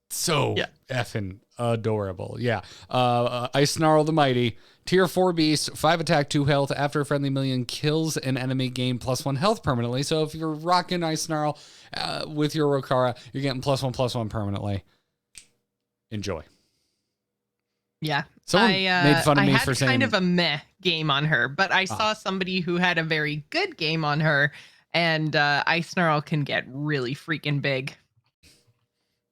So Yeah. effing adorable. Yeah. Ice Snarl the Mighty. Tier 4 beast, 5 attack, 2 health. After a friendly minion kills an enemy, gain +1 health permanently. So if you're rocking Ice Snarl with your Rokara, you're getting +1/+1 permanently. Enjoy. Yeah. Someone made fun of me I had for saying kind of a meh game on her, but I saw somebody who had a very good game on her, and Ice Snarl can get really freaking big.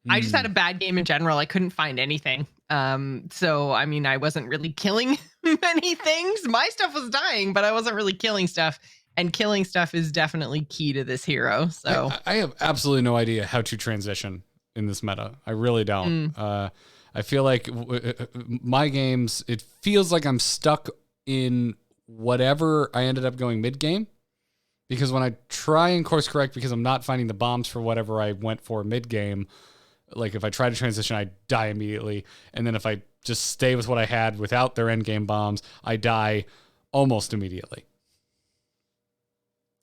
I just had a bad game in general. I couldn't find anything. So I mean, I wasn't really killing many things. My stuff was dying, but I wasn't really killing stuff. And killing stuff is definitely key to this hero. So I have absolutely no idea how to transition in this meta. I really don't. I feel like my games, it feels like I'm stuck in whatever I ended up going mid game. Because when I try and course correct, because I'm not finding the bombs for whatever I went for mid game, like if I try to transition, I die immediately. And then if I just stay with what I had without their end game bombs, I die almost immediately.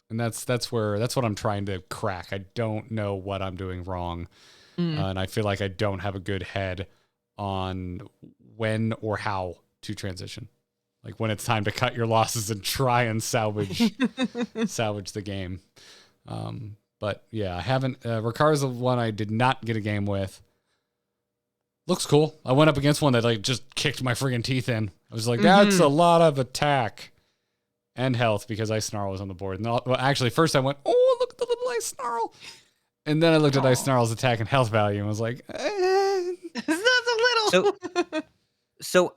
And that's what I'm trying to crack. I don't know what I'm doing wrong. And I feel like I don't have a good head on when or how to transition. Like when it's time to cut your losses and try and salvage the game. But yeah, I haven't. Rokara's the one I did not get a game with. Looks cool. I went up against one that like just kicked my friggin' teeth in. I was like, that's a lot of attack and health because Ice Snarl was on the board. And actually, first I went, oh, look at the little Ice Snarl. And then I looked at Ice Snarl's attack and health value and was like, that's a little. So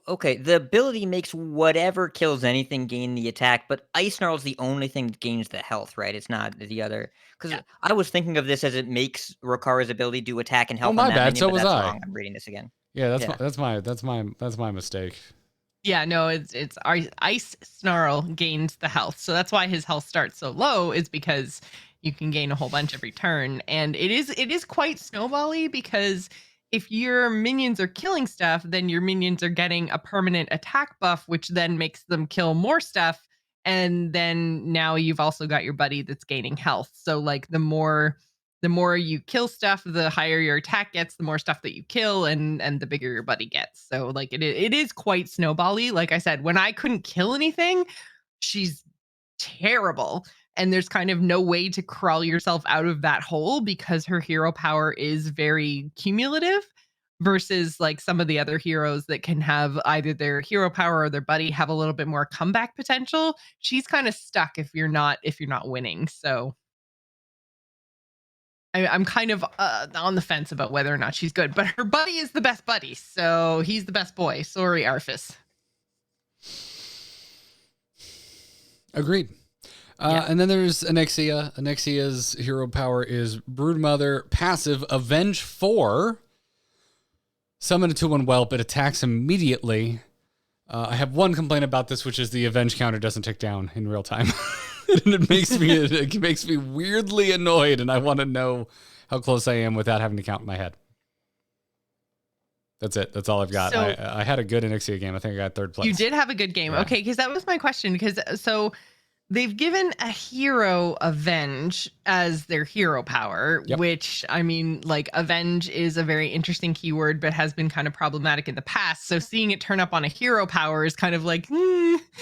okay, the ability makes whatever kills anything gain the attack, but Ice Snarl is the only thing that gains the health, right? It's not the other. Because I was thinking of this as it makes Rokara's ability do attack and health. Oh, my on that bad. minion, So but was that's I. wrong. I'm reading this again. yeah, that's my mistake. Yeah, no, it's Ice Snarl gains the health. So that's why his health starts so low, is because you can gain a whole bunch every turn. And it is quite snowbally because if your minions are killing stuff, then your minions are getting a permanent attack buff, which then makes them kill more stuff. And then now you've also got your buddy that's gaining health. So like the more you kill stuff, the higher your attack gets, the more stuff that you kill, and the bigger your buddy gets. So like it is quite snowbally. Like I said, when I couldn't kill anything, she's terrible. And there's kind of no way to crawl yourself out of that hole because her hero power is very cumulative versus like some of the other heroes that can have either their hero power or their buddy have a little bit more comeback potential. She's kind of stuck if you're not winning. So I'm kind of on the fence about whether or not she's good, but her buddy is the best buddy. So he's the best boy. Sorry, Arfus. Agreed. And then there's Onyxia. Onyxia's hero power is Broodmother, passive, Avenge 4. Summon a 2/1 whelp. It attacks immediately. I have one complaint about this, which is the Avenge counter doesn't tick down in real time. And it makes me weirdly annoyed, and I want to know how close I am without having to count in my head. That's it. That's all I've got. So, I had a good Onyxia game. I think I got third place. You did have a good game. Yeah. Okay, because that was my question. Because so they've given a hero Avenge as their hero power, which, I mean, like, Avenge is a very interesting keyword, but has been kind of problematic in the past. So seeing it turn up on a hero power is kind of like,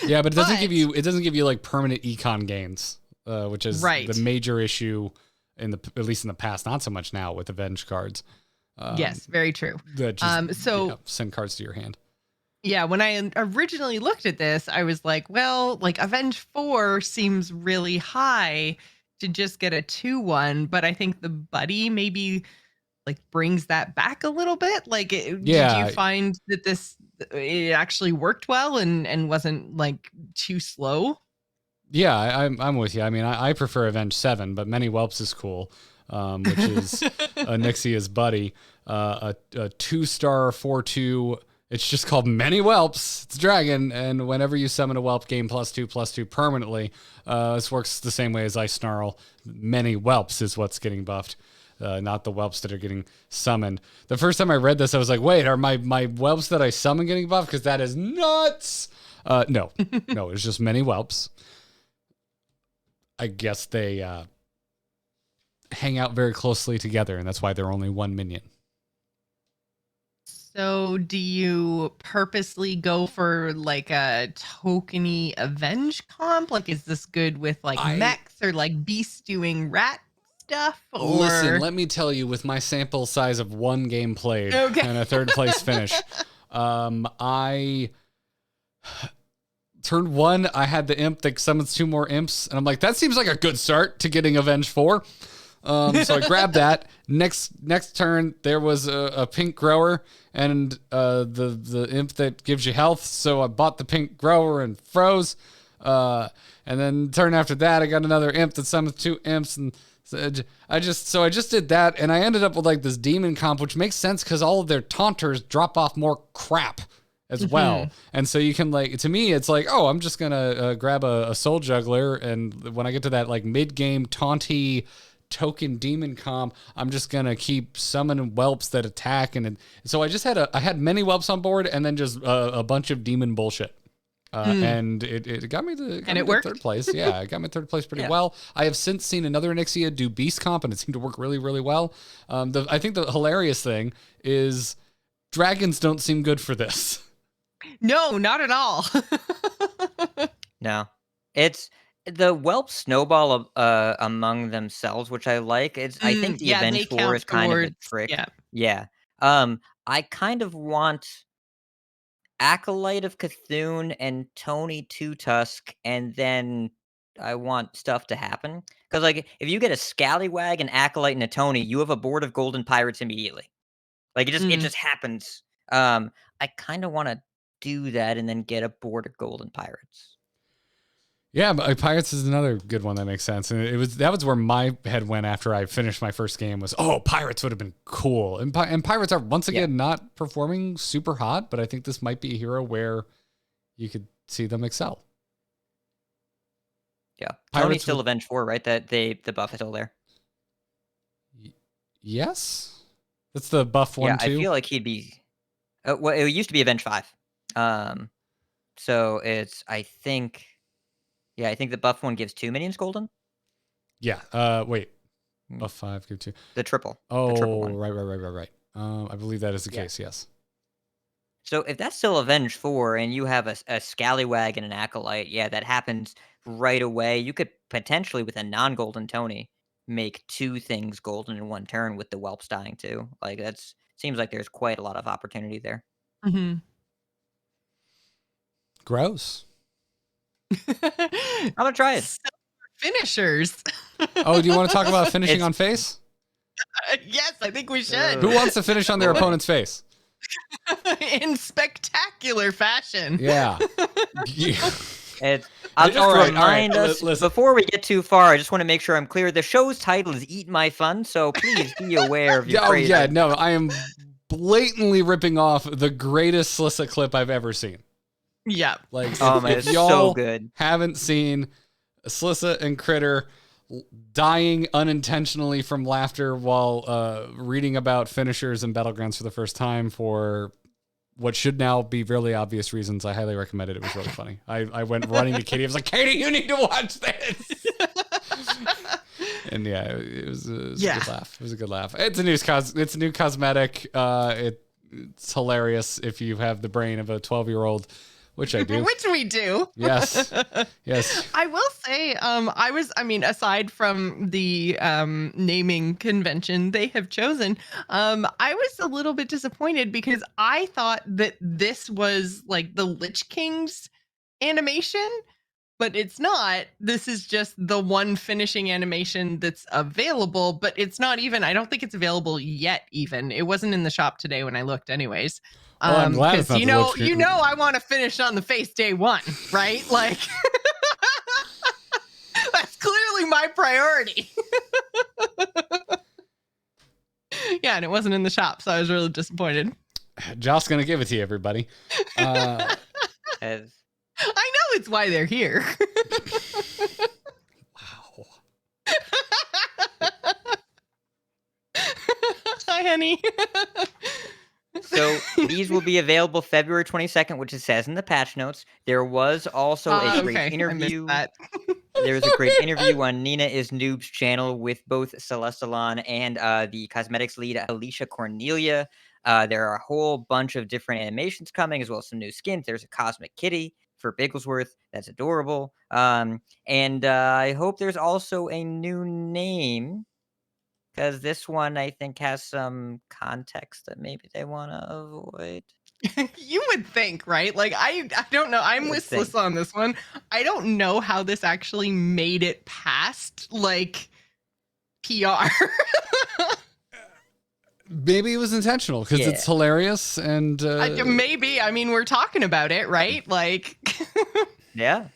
yeah, but it doesn't give you like permanent econ gains, which is the major issue at least in the past, not so much now with Avenge cards. Yes, very true. That just, send cards to your hand. Yeah, when I originally looked at this, I was like, well, like Avenge 4 seems really high to just get a 2/1, but I think the buddy maybe like brings that back a little bit. Like, did you find that it actually worked well and wasn't like too slow? Yeah, I'm with you. I mean, I prefer Avenge 7, but Many Whelps is cool, which is Onyxia's buddy. A 2-star 4/2. It's just called Many Whelps. It's dragon, and whenever you summon a whelp, gain +2/+2 permanently. This works the same way as Ice Snarl. Many Whelps is what's getting buffed. not the whelps that are getting summoned. The first time I read this, I was like, wait, are my whelps that I summon getting buffed? Because that is nuts. No, it's just many whelps. I guess they hang out very closely together, and that's why they're only one minion. So do you purposely go for like a tokeny avenge comp? Like, is this good with like mechs or like beast doing rat stuff? Or listen, let me tell you, with my sample size of one game played and a third place finish, I turn 1, I had the imp that summons 2 more imps, and I'm like, that seems like a good start to getting Avenge 4. So I grabbed that. Next turn, there was a pink grower and the imp that gives you health. So I bought the pink grower and froze. And then turn after that, I got another imp that summons 2 imps, and I just did that, and I ended up with like this demon comp, which makes sense because all of their taunters drop off more crap as well. And so you can, like, to me, it's like, oh, I'm just gonna grab a soul juggler, and when I get to that like mid game taunty token demon comp, I'm just gonna keep summoning whelps that attack, and so I just had many whelps on board, and then just a bunch of demon bullshit. And it got me to third place. Yeah, it got me third place pretty well. I have since seen another Onyxia do beast comp, and it seemed to work really, really well. I think the hilarious thing is dragons don't seem good for this. No, not at all. No, it's the whelp snowball among themselves, which I like. I think the Avenge 4 is kind of a trick. Yeah. I kind of want Acolyte of Cthulhu and Tony Two Tusk, and then I want stuff to happen. Because, like, if you get a Scallywag, an Acolyte, and a Tony, you have a board of golden pirates immediately. Like, it just happens. I kind of want to do that and then get a board of golden pirates. Yeah, but Pirates is another good one that makes sense, and that was where my head went after I finished my first game. Was Pirates would have been cool, and Pirates are once again not performing super hot, but I think this might be a hero where you could see them excel. Yeah, Tony's still Avenge 4, right? That the buff is still there. Yes, that's the buff one too. I feel like he'd be. Well, it used to be Avenge 5. So it's I think the buff one gives 2 minions golden. Yeah. Wait. Buff 5 give 2. The triple. Oh, the triple one. Right. I believe that is the case. Yes. So if that's still Avenge 4 and you have a Scallywag and an Acolyte, that happens right away. You could potentially, with a non-golden Tony, make 2 things golden in 1 turn with the whelps dying too. Like, seems like there's quite a lot of opportunity there. Gross. I'm gonna try it. Finishers. Oh, do you want to talk about finishing on face? Yes, I think we should. Who wants to finish on their opponent's face? In spectacular fashion. Yeah. I'll just remind us, before we get too far, I just want to make sure I'm clear. The show's title is Eat My Fun, so please be aware of your phrasing. Yeah, no, I am blatantly ripping off the greatest Slissa clip I've ever seen. Yeah. Like, if y'all so good. Haven't seen Slissa and Critter dying unintentionally from laughter while reading about finishers and Battlegrounds for the first time for what should now be really obvious reasons, I highly recommend it. It was really funny. I went running to Katie. I was like, Katie, you need to watch this. And it was a good laugh. It was a good laugh. It's a new cosmetic. It's hilarious if you have the brain of a 12-year-old. Which I do. Which we do. Yes. I will say, aside from the naming convention they have chosen, I was a little bit disappointed because I thought that this was like the Lich King's animation, but it's not. This is just the one finishing animation that's available, but it's not even, I don't think it's available yet even. It wasn't in the shop today when I looked anyways. Well, I'm glad it's not I want to finish on the face day 1, right? Like, that's clearly my priority. Yeah, and it wasn't in the shop, so I was really disappointed. Joce's gonna give it to you, everybody. I know it's why they're here. Wow. honey. So these will be available February 22nd, which it says in the patch notes. There was also a great Okay, I missed interview. that. There was a great interview on Nina is Noob's channel with both Celestalon and the cosmetics lead Alicia Cornelia. There are a whole bunch of different animations coming, as well as some new skins. There's a Cosmic Kitty for Bigglesworth. That's adorable. And I hope there's also a new name, because this one I think has some context that maybe they want to avoid. You would think, right? Like I don't know. I'm would listless think. on this one. I don't know how this actually made it past like PR. Maybe it was intentional because it's Yeah. hilarious and Maybe. I mean, we're talking about it, right? Like Yeah.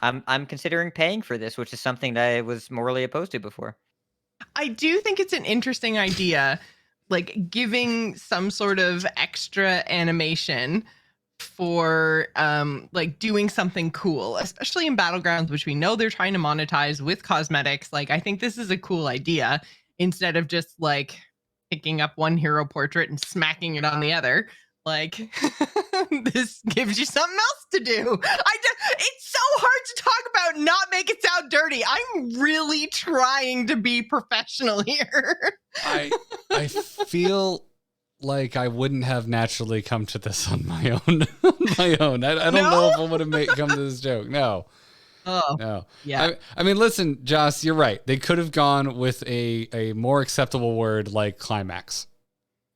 I'm considering paying for this, which is something that I was morally opposed to before. I do think it's an interesting idea, like giving some sort of extra animation for like doing something cool, especially in Battlegrounds, which we know they're trying to monetize with cosmetics. Like I think this is a cool idea instead of just like picking up one hero portrait and smacking it on the other. Like this gives you something else to do. It's so hard to talk about, not make it sound dirty. I'm really trying to be professional here. I feel like I wouldn't have naturally come to this on my own. I don't know if I would have come to this joke. No. Oh, No. yeah. I mean, listen, Joce, you're right. They could have gone with a more acceptable word like climax.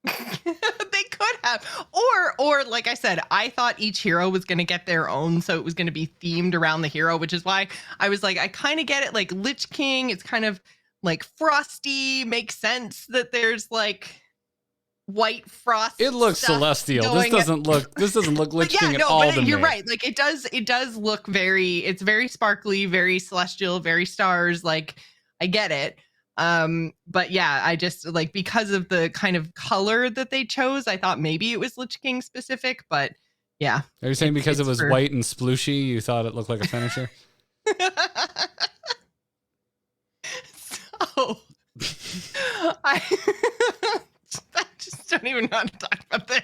They could have, or like I said, I thought each hero was going to get their own, so it was going to be themed around the hero, which is why I was like, I kind of get it. Like Lich King, it's kind of like frosty. Makes sense that there's like white frost. It looks stuff celestial. going This doesn't look Lich King at all to me. You're right. Like it does look it's very sparkly, very celestial, very stars. Like I get it. But yeah, I just like, because of the kind of color that they chose, I thought maybe it was Lich King specific, but yeah. Are you saying because it was white and splooshy, you thought it looked like a finisher? So I just don't even know how to talk about this.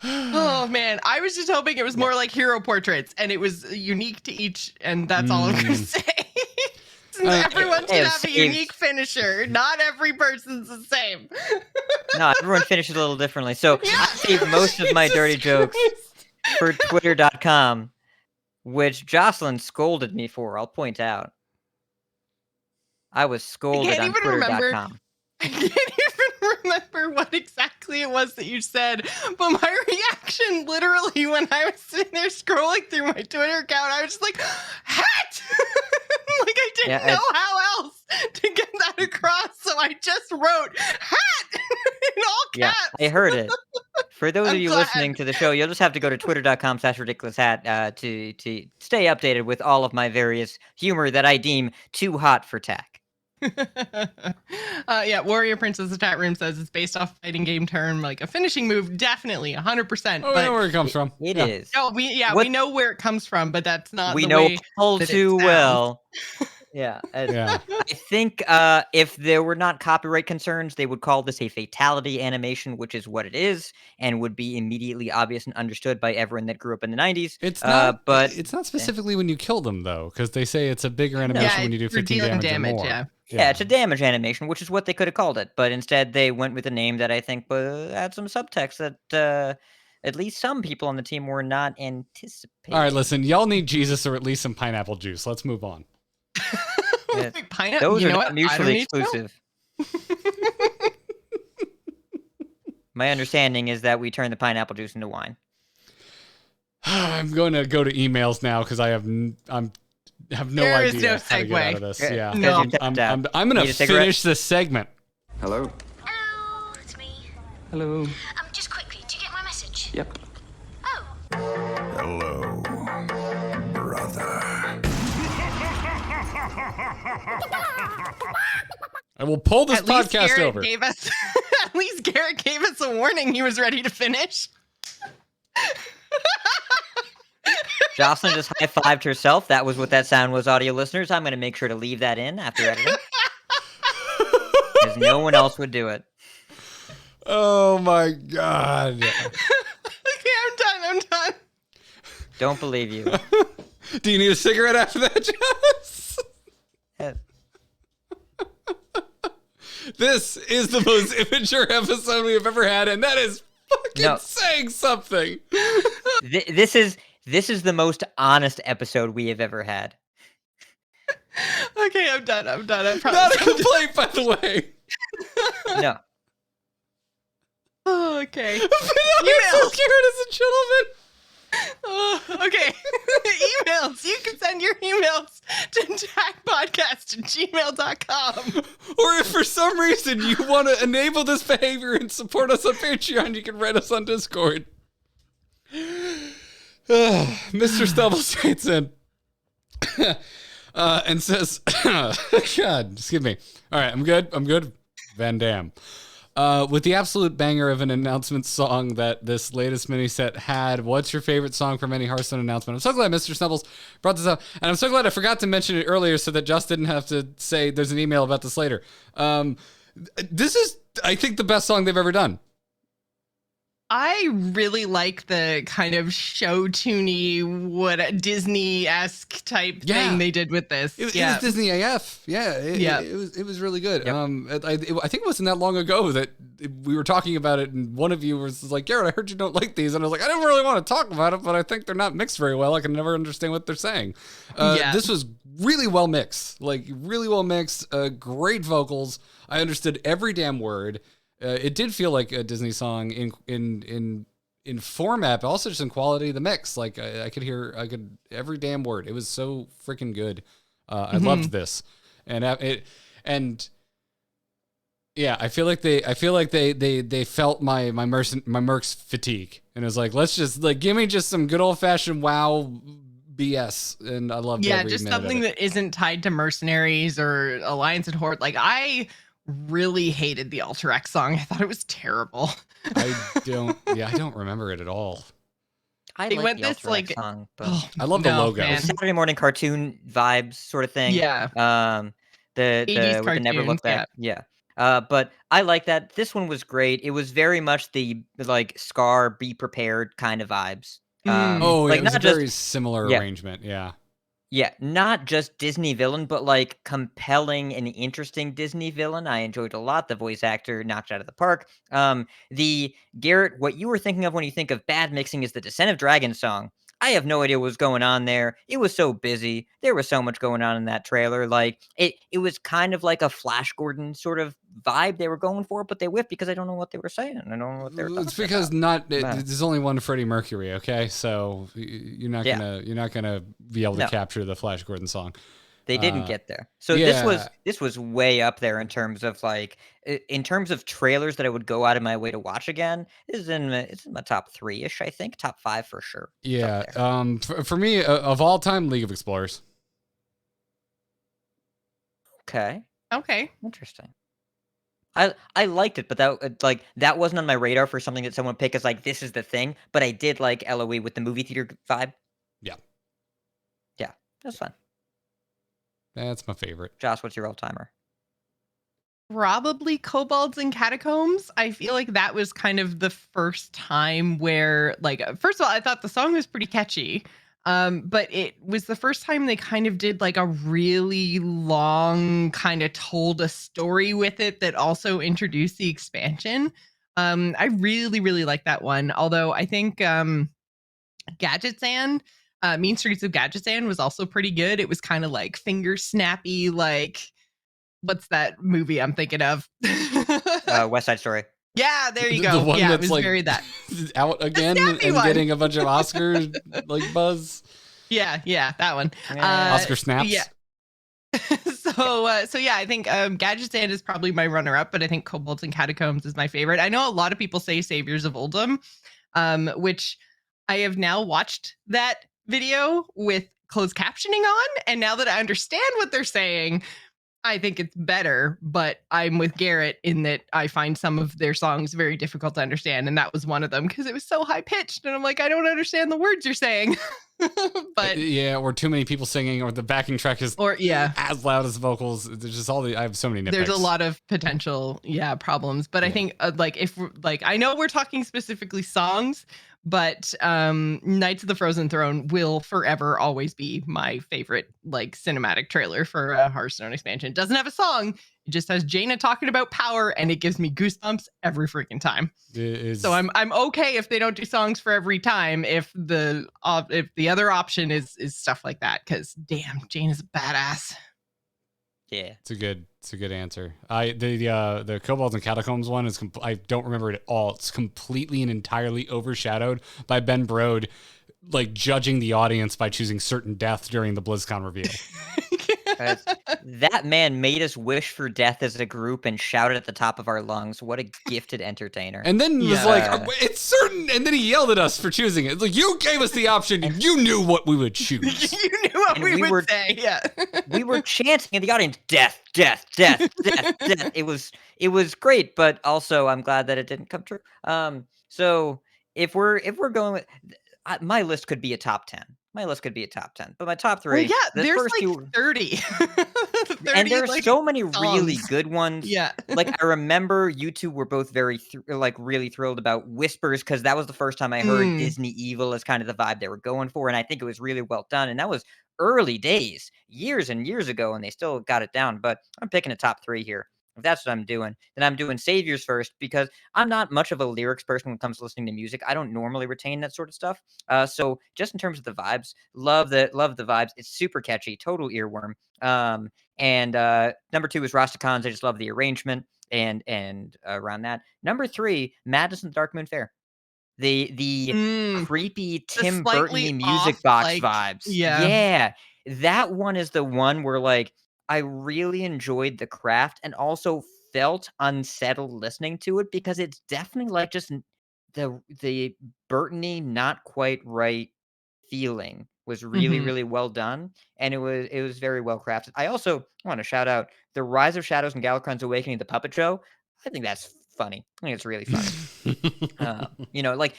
Oh man, I was just hoping it was more like hero portraits and it was unique to each, and that's all I'm gonna say. Everyone should have a unique finisher. Not every person's the same. No, everyone finishes a little differently. So I saved most of my dirty jokes for Twitter.com, which Jocelyn scolded me for, I'll point out. I was scolded on Twitter.com. I can't even remember what exactly it was that you said, but my reaction literally when I was sitting there scrolling through my Twitter account, I was just like, hat! Like I didn't know how else to get that across, so I just wrote hat in all caps. Yeah, I heard it. For those of you glad. listening to the show, you'll just have to go to twitter.com/RidiculousHat to stay updated with all of my various humor that I deem too hot for tack. Yeah, Warrior Princess, the chat room says it's based off fighting game term, like a finishing move, definitely 100%. Oh, I know where it comes from. It is. No, we know where it comes from, but that's not We the know way all that it too sounds. well. Yeah. Yeah. I think if there were not copyright concerns, they would call this a fatality animation, which is what it is, and would be immediately obvious and understood by everyone that grew up in the 90s. It's not, but it's not specifically when you kill them though, because they say it's a bigger animation when you do 15 damage or more. Yeah. It's a damage animation, which is what they could have called it. But instead, they went with a name that I think had some subtext that at least some people on the team were not anticipating. All right, listen, y'all need Jesus or at least some pineapple juice. Let's move on. Pineapple, Those you are know not what? mutually exclusive. My understanding is that we turn the pineapple juice into wine. I'm going to go to emails now because I have no There is idea no how to get out of segue. this. Yeah, No. I'm going to finish this segment. Hello? Hello, it's me. Hello? Just quickly, did you get my message? Yep. Oh, Hello, brother. I will pull this At least podcast Garrett over. gave us, at least Garrett gave us a warning. He was ready to finish. Jocelyn just high-fived herself. That was what that sound was, audio listeners. I'm going to make sure to leave that in after editing. because no one else would do it. Oh my god. Okay, I'm done. Don't believe you. Do you need a cigarette after that, Joce? Uh, This is the most immature episode we have ever had, and that is fucking saying something. This is the most honest episode we have ever had. Okay, I'm done. I promise. Not a complaint, by the way. No. Oh, okay. I'm so scared as a gentleman. Okay. Emails. You can send your emails to jackpodcast@gmail.com. Or if for some reason you want to enable this behavior and support us on Patreon, you can write us on Discord. Mr. Stubbles writes in and says, God, excuse me. All right, I'm good. Van Damme. With the absolute banger of an announcement song that this latest mini set had, what's your favorite song from any Hearthstone announcement? I'm so glad Mr. Snubbles brought this up, and I'm so glad I forgot to mention it earlier so that Joss didn't have to say there's an email about this later. This is, I think, the best song they've ever done. I really like the kind of show tuney, Disney-esque type thing they did with this. It was Disney AF. It was really good. Yep. I think it wasn't that long ago that we were talking about it, and one of you was like, Garrett, I heard you don't like these. And I was like, I don't really want to talk about it, but I think they're not mixed very well. I can never understand what they're saying. This was really well mixed. Great vocals. I understood every damn word. It did feel like a Disney song in format, but also just in quality of the mix. Like I could hear every damn word. It was so freaking good. I loved this, and I feel like they felt my Mercs fatigue, and it was like, let's just give me just some good old fashioned WoW BS, and I loved every just minute something of it. that isn't tied to mercenaries or Alliance and Horde. Like I really hated the Alterex song. I thought it was terrible. I don't remember it at all. I It like went the this, Ultrax song, but I love the logo. man. Saturday morning cartoon vibes sort of thing. Yeah. The 80s with the never look cartoons, back. Yeah. But I like that. This one was great. It was very much the Scar be prepared kind of vibes. Mm. It was not a just very similar arrangement. Yeah. Yeah, not just Disney villain, but compelling and interesting Disney villain. I enjoyed a lot. The voice actor knocked out of the park. The Garrett, what you were thinking of when you think of bad mixing is the Descent of Dragons song. I have no idea what was going on there. It was so busy. There was so much going on in that trailer. It was kind of like a Flash Gordon sort of vibe they were going for, but they whiffed because I don't know what they were saying. I don't know what they were talking It's because about. there's only one Freddie Mercury. Okay, so you're not gonna be able to capture the Flash Gordon song. They didn't get there. So this was way up there in terms of trailers that I would go out of my way to watch again. It's in my top 3-ish, I think. Top 5 for sure. Yeah. For me, of all time, League of Explorers. Okay. Interesting. I liked it, but that wasn't on my radar for something that someone pick as this is the thing. But I did like LOE with the movie theater vibe. Yeah. Yeah, that was fun. That's my favorite. Josh, what's your all-timer? Probably Kobolds and Catacombs. I feel like that was kind of the first time where, first of all, I thought the song was pretty catchy. But it was the first time they kind of did a really long kind of told a story with it that also introduced the expansion. I really, really like that one. Although I think Gadgetzan, Mean Streets of Gadgetzan was also pretty good. It was kind of finger snappy, what's that movie I'm thinking of? West Side Story. Yeah, there you go. The one yeah, that's it was very that. out again and getting a bunch of Oscars buzz. Yeah, that one. Oscar snaps. Yeah. So yeah, I think Gadgetzan is probably my runner-up, but I think Kobolds and Catacombs is my favorite. I know a lot of people say Saviors of Oldham, which I have now watched that video with closed captioning on, and now that I understand what they're saying, I think it's better, but I'm with Garrett in that I find some of their songs very difficult to understand, and that was one of them because it was so high pitched, and I'm like, I don't understand the words you're saying. But yeah, or too many people singing, or the backing track is as loud as the vocals. There's just I have so many nitpicks. There's a lot of potential, problems. But I think I know we're talking specifically songs, but Knights of the Frozen Throne will forever always be my favorite cinematic trailer for a Hearthstone expansion. It doesn't have a song. It just has Jaina talking about power, and it gives me goosebumps every freaking time. So I'm okay if they don't do songs for every time. If the other option is stuff like that, because damn, Jaina's a badass. Yeah, it's a good answer. The Kobolds and Catacombs one is I don't remember it at all. It's completely and entirely overshadowed by Ben Brode, judging the audience by choosing certain death during the BlizzCon reveal. That man made us wish for death as a group and shouted at the top of our lungs. What a gifted entertainer. And then was it's certain. And then he yelled at us for choosing it. It's like, you gave us the option. You knew what we would choose. You knew what we would say. Yeah. We were chanting in the audience, death, death, death, death, death. It was great, but also I'm glad that it didn't come true. So if we're going with, my list could be a top 10. My list could be a top 10, but my top 3. Well, yeah, there's 30. 30. And there's so many really good ones. Yeah. I remember you two were both very really thrilled about Whispers, because that was the first time I heard Disney Evil as kind of the vibe they were going for, and I think it was really well done. And that was early days, years and years ago, and they still got it down. But I'm picking a top 3 here. If that's what I'm doing, then I'm doing Saviors first, because I'm not much of a lyrics person when it comes to listening to music. I don't normally retain that sort of stuff. So just in terms of the vibes, love the vibes. It's super catchy, total earworm. And number 2 is Rastakhan's. I just love the arrangement and around that. Number 3, Madness in the Dark Moon Fair. The creepy Tim Burton-y music box vibes. Yeah. That one is the one where I really enjoyed the craft and also felt unsettled listening to it, because it's definitely just the Burton-y not quite right feeling was really, really well done, and it was very well crafted. I also want to shout out the Rise of Shadows and Galakrond's Awakening, the puppet show. I think that's funny. I think it's really funny.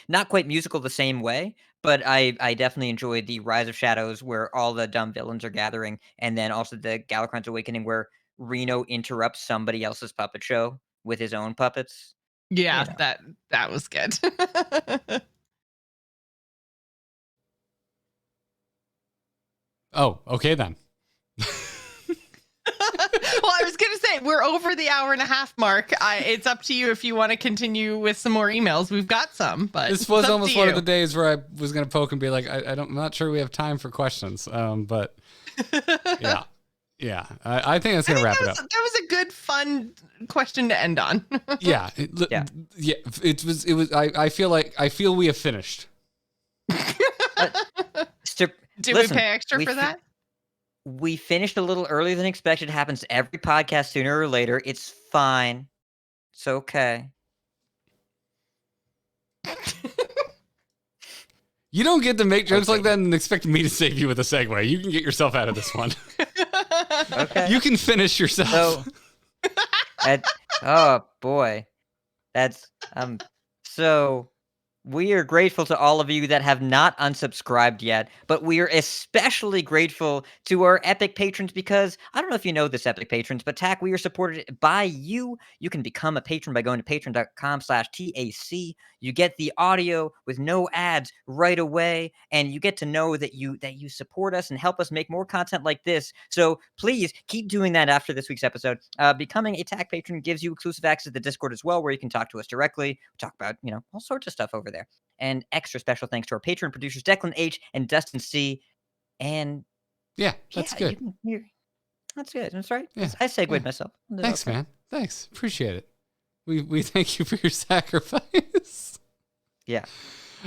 Not quite musical the same way, but I definitely enjoyed the Rise of Shadows where all the dumb villains are gathering, and then also the Galakrond's Awakening where Reno interrupts somebody else's puppet show with his own puppets. Yeah, that was good. Oh, okay then. Well, I was going to say, we're over the hour and a half mark. It's up to you if you want to continue with some more emails. We've got some, but this was almost one of the days where I was going to poke and be like, I'm not sure we have time for questions. But yeah. I think that's going to wrap it up. That was a good, fun question to end on. Yeah. It was, I feel we have finished. Do we pay extra for that? We finished a little earlier than expected. It happens to every podcast sooner or later. It's fine. It's okay. You don't get to make jokes like that and expect me to save you with a segue. You can get yourself out of this one. Okay. You can finish yourself. Oh boy. That's so we are grateful to all of you that have not unsubscribed yet, but we are especially grateful to our Epic patrons, because I don't know if you know this, Epic patrons, but TAC, we are supported by you. You can become a patron by going to patreon.com/TAC. You get the audio with no ads right away, and you get to know that you support us and help us make more content like this. So please keep doing that after this week's episode. Becoming a TAC patron gives you exclusive access to the Discord as well, where you can talk to us directly. We talk about, all sorts of stuff over there. And extra special thanks to our patron producers, Declan H. and Dustin C. And that's good. That's good. That's right. Yeah. I segued myself. Thanks, man. Thanks. Appreciate it. We thank you for your sacrifice. Yeah.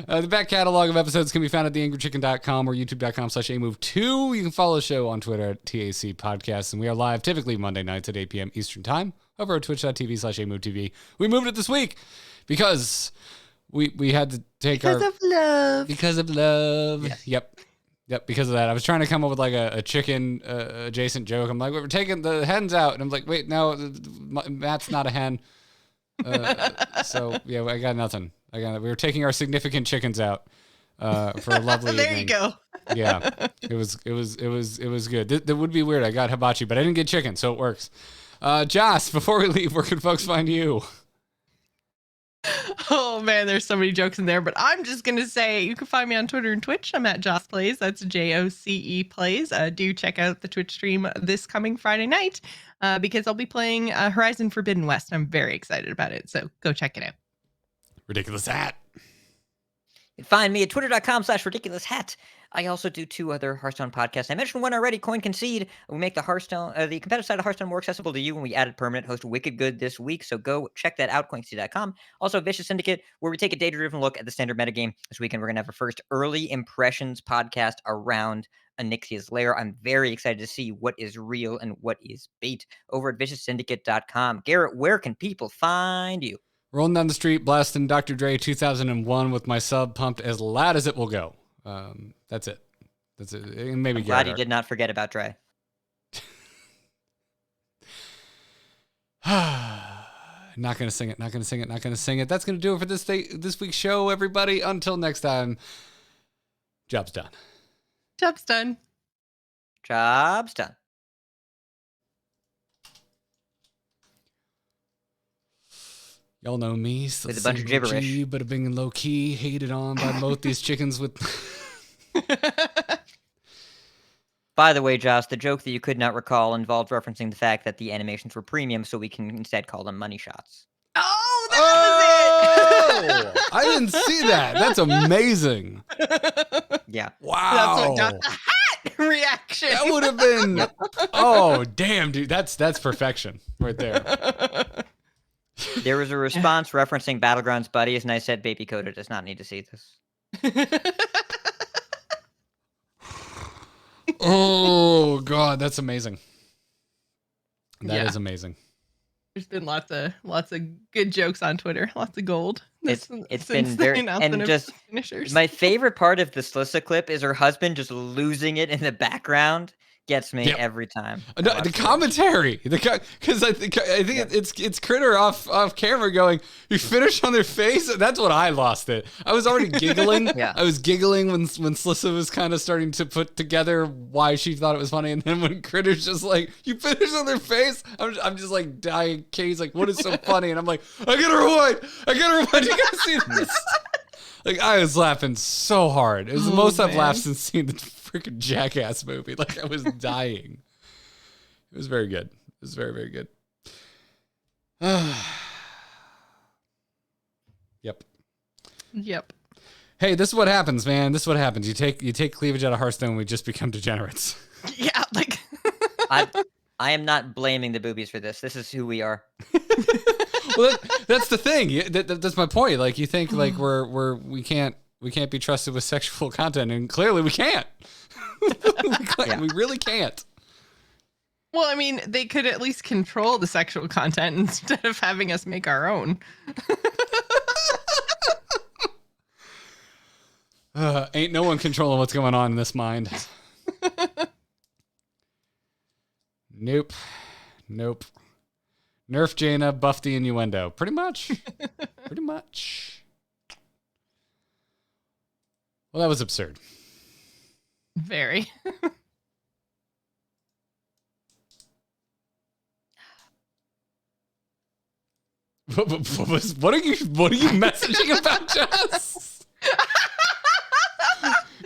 The back catalog of episodes can be found at theangrychicken.com or youtube.com/amove2. You can follow the show on Twitter at TAC Podcast, and we are live typically Monday nights at 8 p.m. Eastern Time over at twitch.tv/amovetv. We moved it this week because we had to take because of love. Because of love. Yes. Yep. Yep, because of that. I was trying to come up with like a chicken adjacent joke. I'm like, we're taking the hens out. And I'm like, wait, no, Matt's not a hen. So yeah, I got nothing. We were taking our significant chickens out for a lovely There evening. you go. Yeah, it was good. That would be weird. I got hibachi, but I didn't get chicken, so it works. Joss, before we leave, where can folks find you? Oh man, there's so many jokes in there, but I'm just gonna say you can find me on Twitter and Twitch. I'm at Joce Plays. That's JOCE Plays. Do check out the Twitch stream this coming Friday night because I'll be playing Horizon Forbidden West. I'm very excited about it, so go check it out. RidiculousHat. You can find me at twitter.com/RidiculousHat. I also do 2 other Hearthstone podcasts. I mentioned one already, Coin Concede. We make the the competitive side of Hearthstone more accessible to you, and we added permanent host Wicked Good this week, so go check that out, coinconcede.com. Also, Vicious Syndicate, where we take a data-driven look at the standard metagame. This weekend, we're going to have our first early impressions podcast around Onyxia's Lair. I'm very excited to see what is real and what is bait over at vicioussyndicate.com. Garrett, where can people find you? Rolling down the street, blasting Dr. Dre 2001 with my sub pumped as loud as it will go. That's it. And maybe I'm glad you did not forget about Dre. Not gonna sing it. That's gonna do it for this week's show, everybody. Until next time, job's done. Job's done. Job's done. Y'all know me. With a bunch of gibberish. But being low key, hated on by both these chickens with. By the way, Josh, the joke that you could not recall involved referencing the fact that the animations were premium, so we can instead call them money shots. Oh, that was it! I didn't see that. That's amazing. Yeah. Wow. That's what got the hat reaction. That would have been. Oh, damn, dude. That's perfection right there. There was a response referencing Battlegrounds buddies, and I said, Baby Coda does not need to see this. Oh, God, that's amazing. That is amazing. There's been lots of good jokes on Twitter, lots of gold. It's been very, and just finishers. My favorite part of the Slissa clip is her husband just losing it in the background. Gets me every time. No, the commentary, because I think it's Critter off camera going, "You finished on their face." That's what I lost it. I was already giggling. Yeah. I was giggling when Slissa was kind of starting to put together why she thought it was funny, and then when Critter's just like, "You finished on their face," I'm just like dying. Katie's like, "What is so funny?" And I'm like, "I get her rewind. You guys see this?" Like, I was laughing so hard. It was the most I've laughed since seeing the freaking Jackass movie. Like, I was dying. It was very good. It was very, very good. Yep. Hey, this is what happens, man. This is what happens. You take cleavage out of Hearthstone, we just become degenerates. Yeah, like I am not blaming the boobies for this. This is who we are. Well, that's the thing. That's my point. Like, you think like we can't be trusted with sexual content, and clearly we can't. We really can't. Well, I mean, they could at least control the sexual content instead of having us make our own. Ain't no one controlling what's going on in this mind. Nope. Nerf Jaina, buff the innuendo. Pretty much. Well, that was absurd. Very. What are you messaging about, Jess?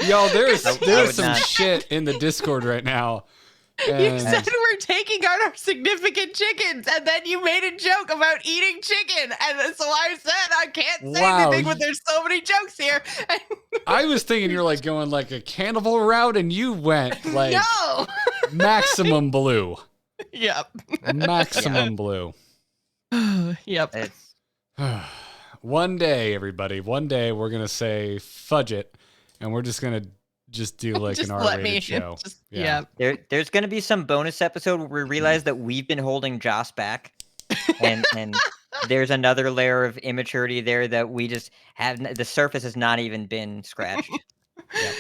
Yo, there's some shit in the Discord right now. You said we're taking out our significant chickens, and then you made a joke about eating chicken, and so I said I can't say anything, but there's so many jokes here. I was thinking you're like going like a cannibal route, and you went like no maximum blue. Yep. Maximum blue. Yep. One day, everybody. One day we're gonna say fudge it, and we're just gonna do like an R-rated show. There's gonna be some bonus episode where we realize that we've been holding Joss back, and there's another layer of immaturity there that we just have. The surface has not even been scratched.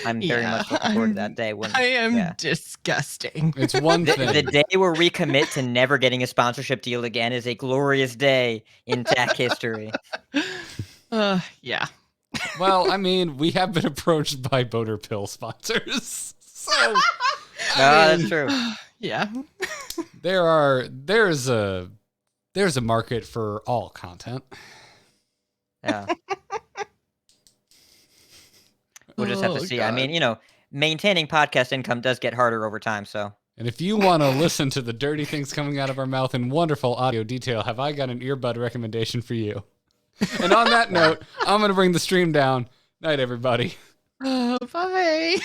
I'm very much looking forward to that day when I am yeah. disgusting. It's one The thing. day where we commit to never getting a sponsorship deal again is a glorious day in tech history. Yeah. Well, I mean, we have been approached by Boater Pill sponsors. So That's true. Yeah. there's a market for all content. Yeah. We'll just have to Oh, see. God. I mean, maintaining podcast income does get harder over time, so. And if you want to listen to the dirty things coming out of our mouth in wonderful audio detail, have I got an earbud recommendation for you? And on that note, I'm going to bring the stream down. Night, everybody. Bye.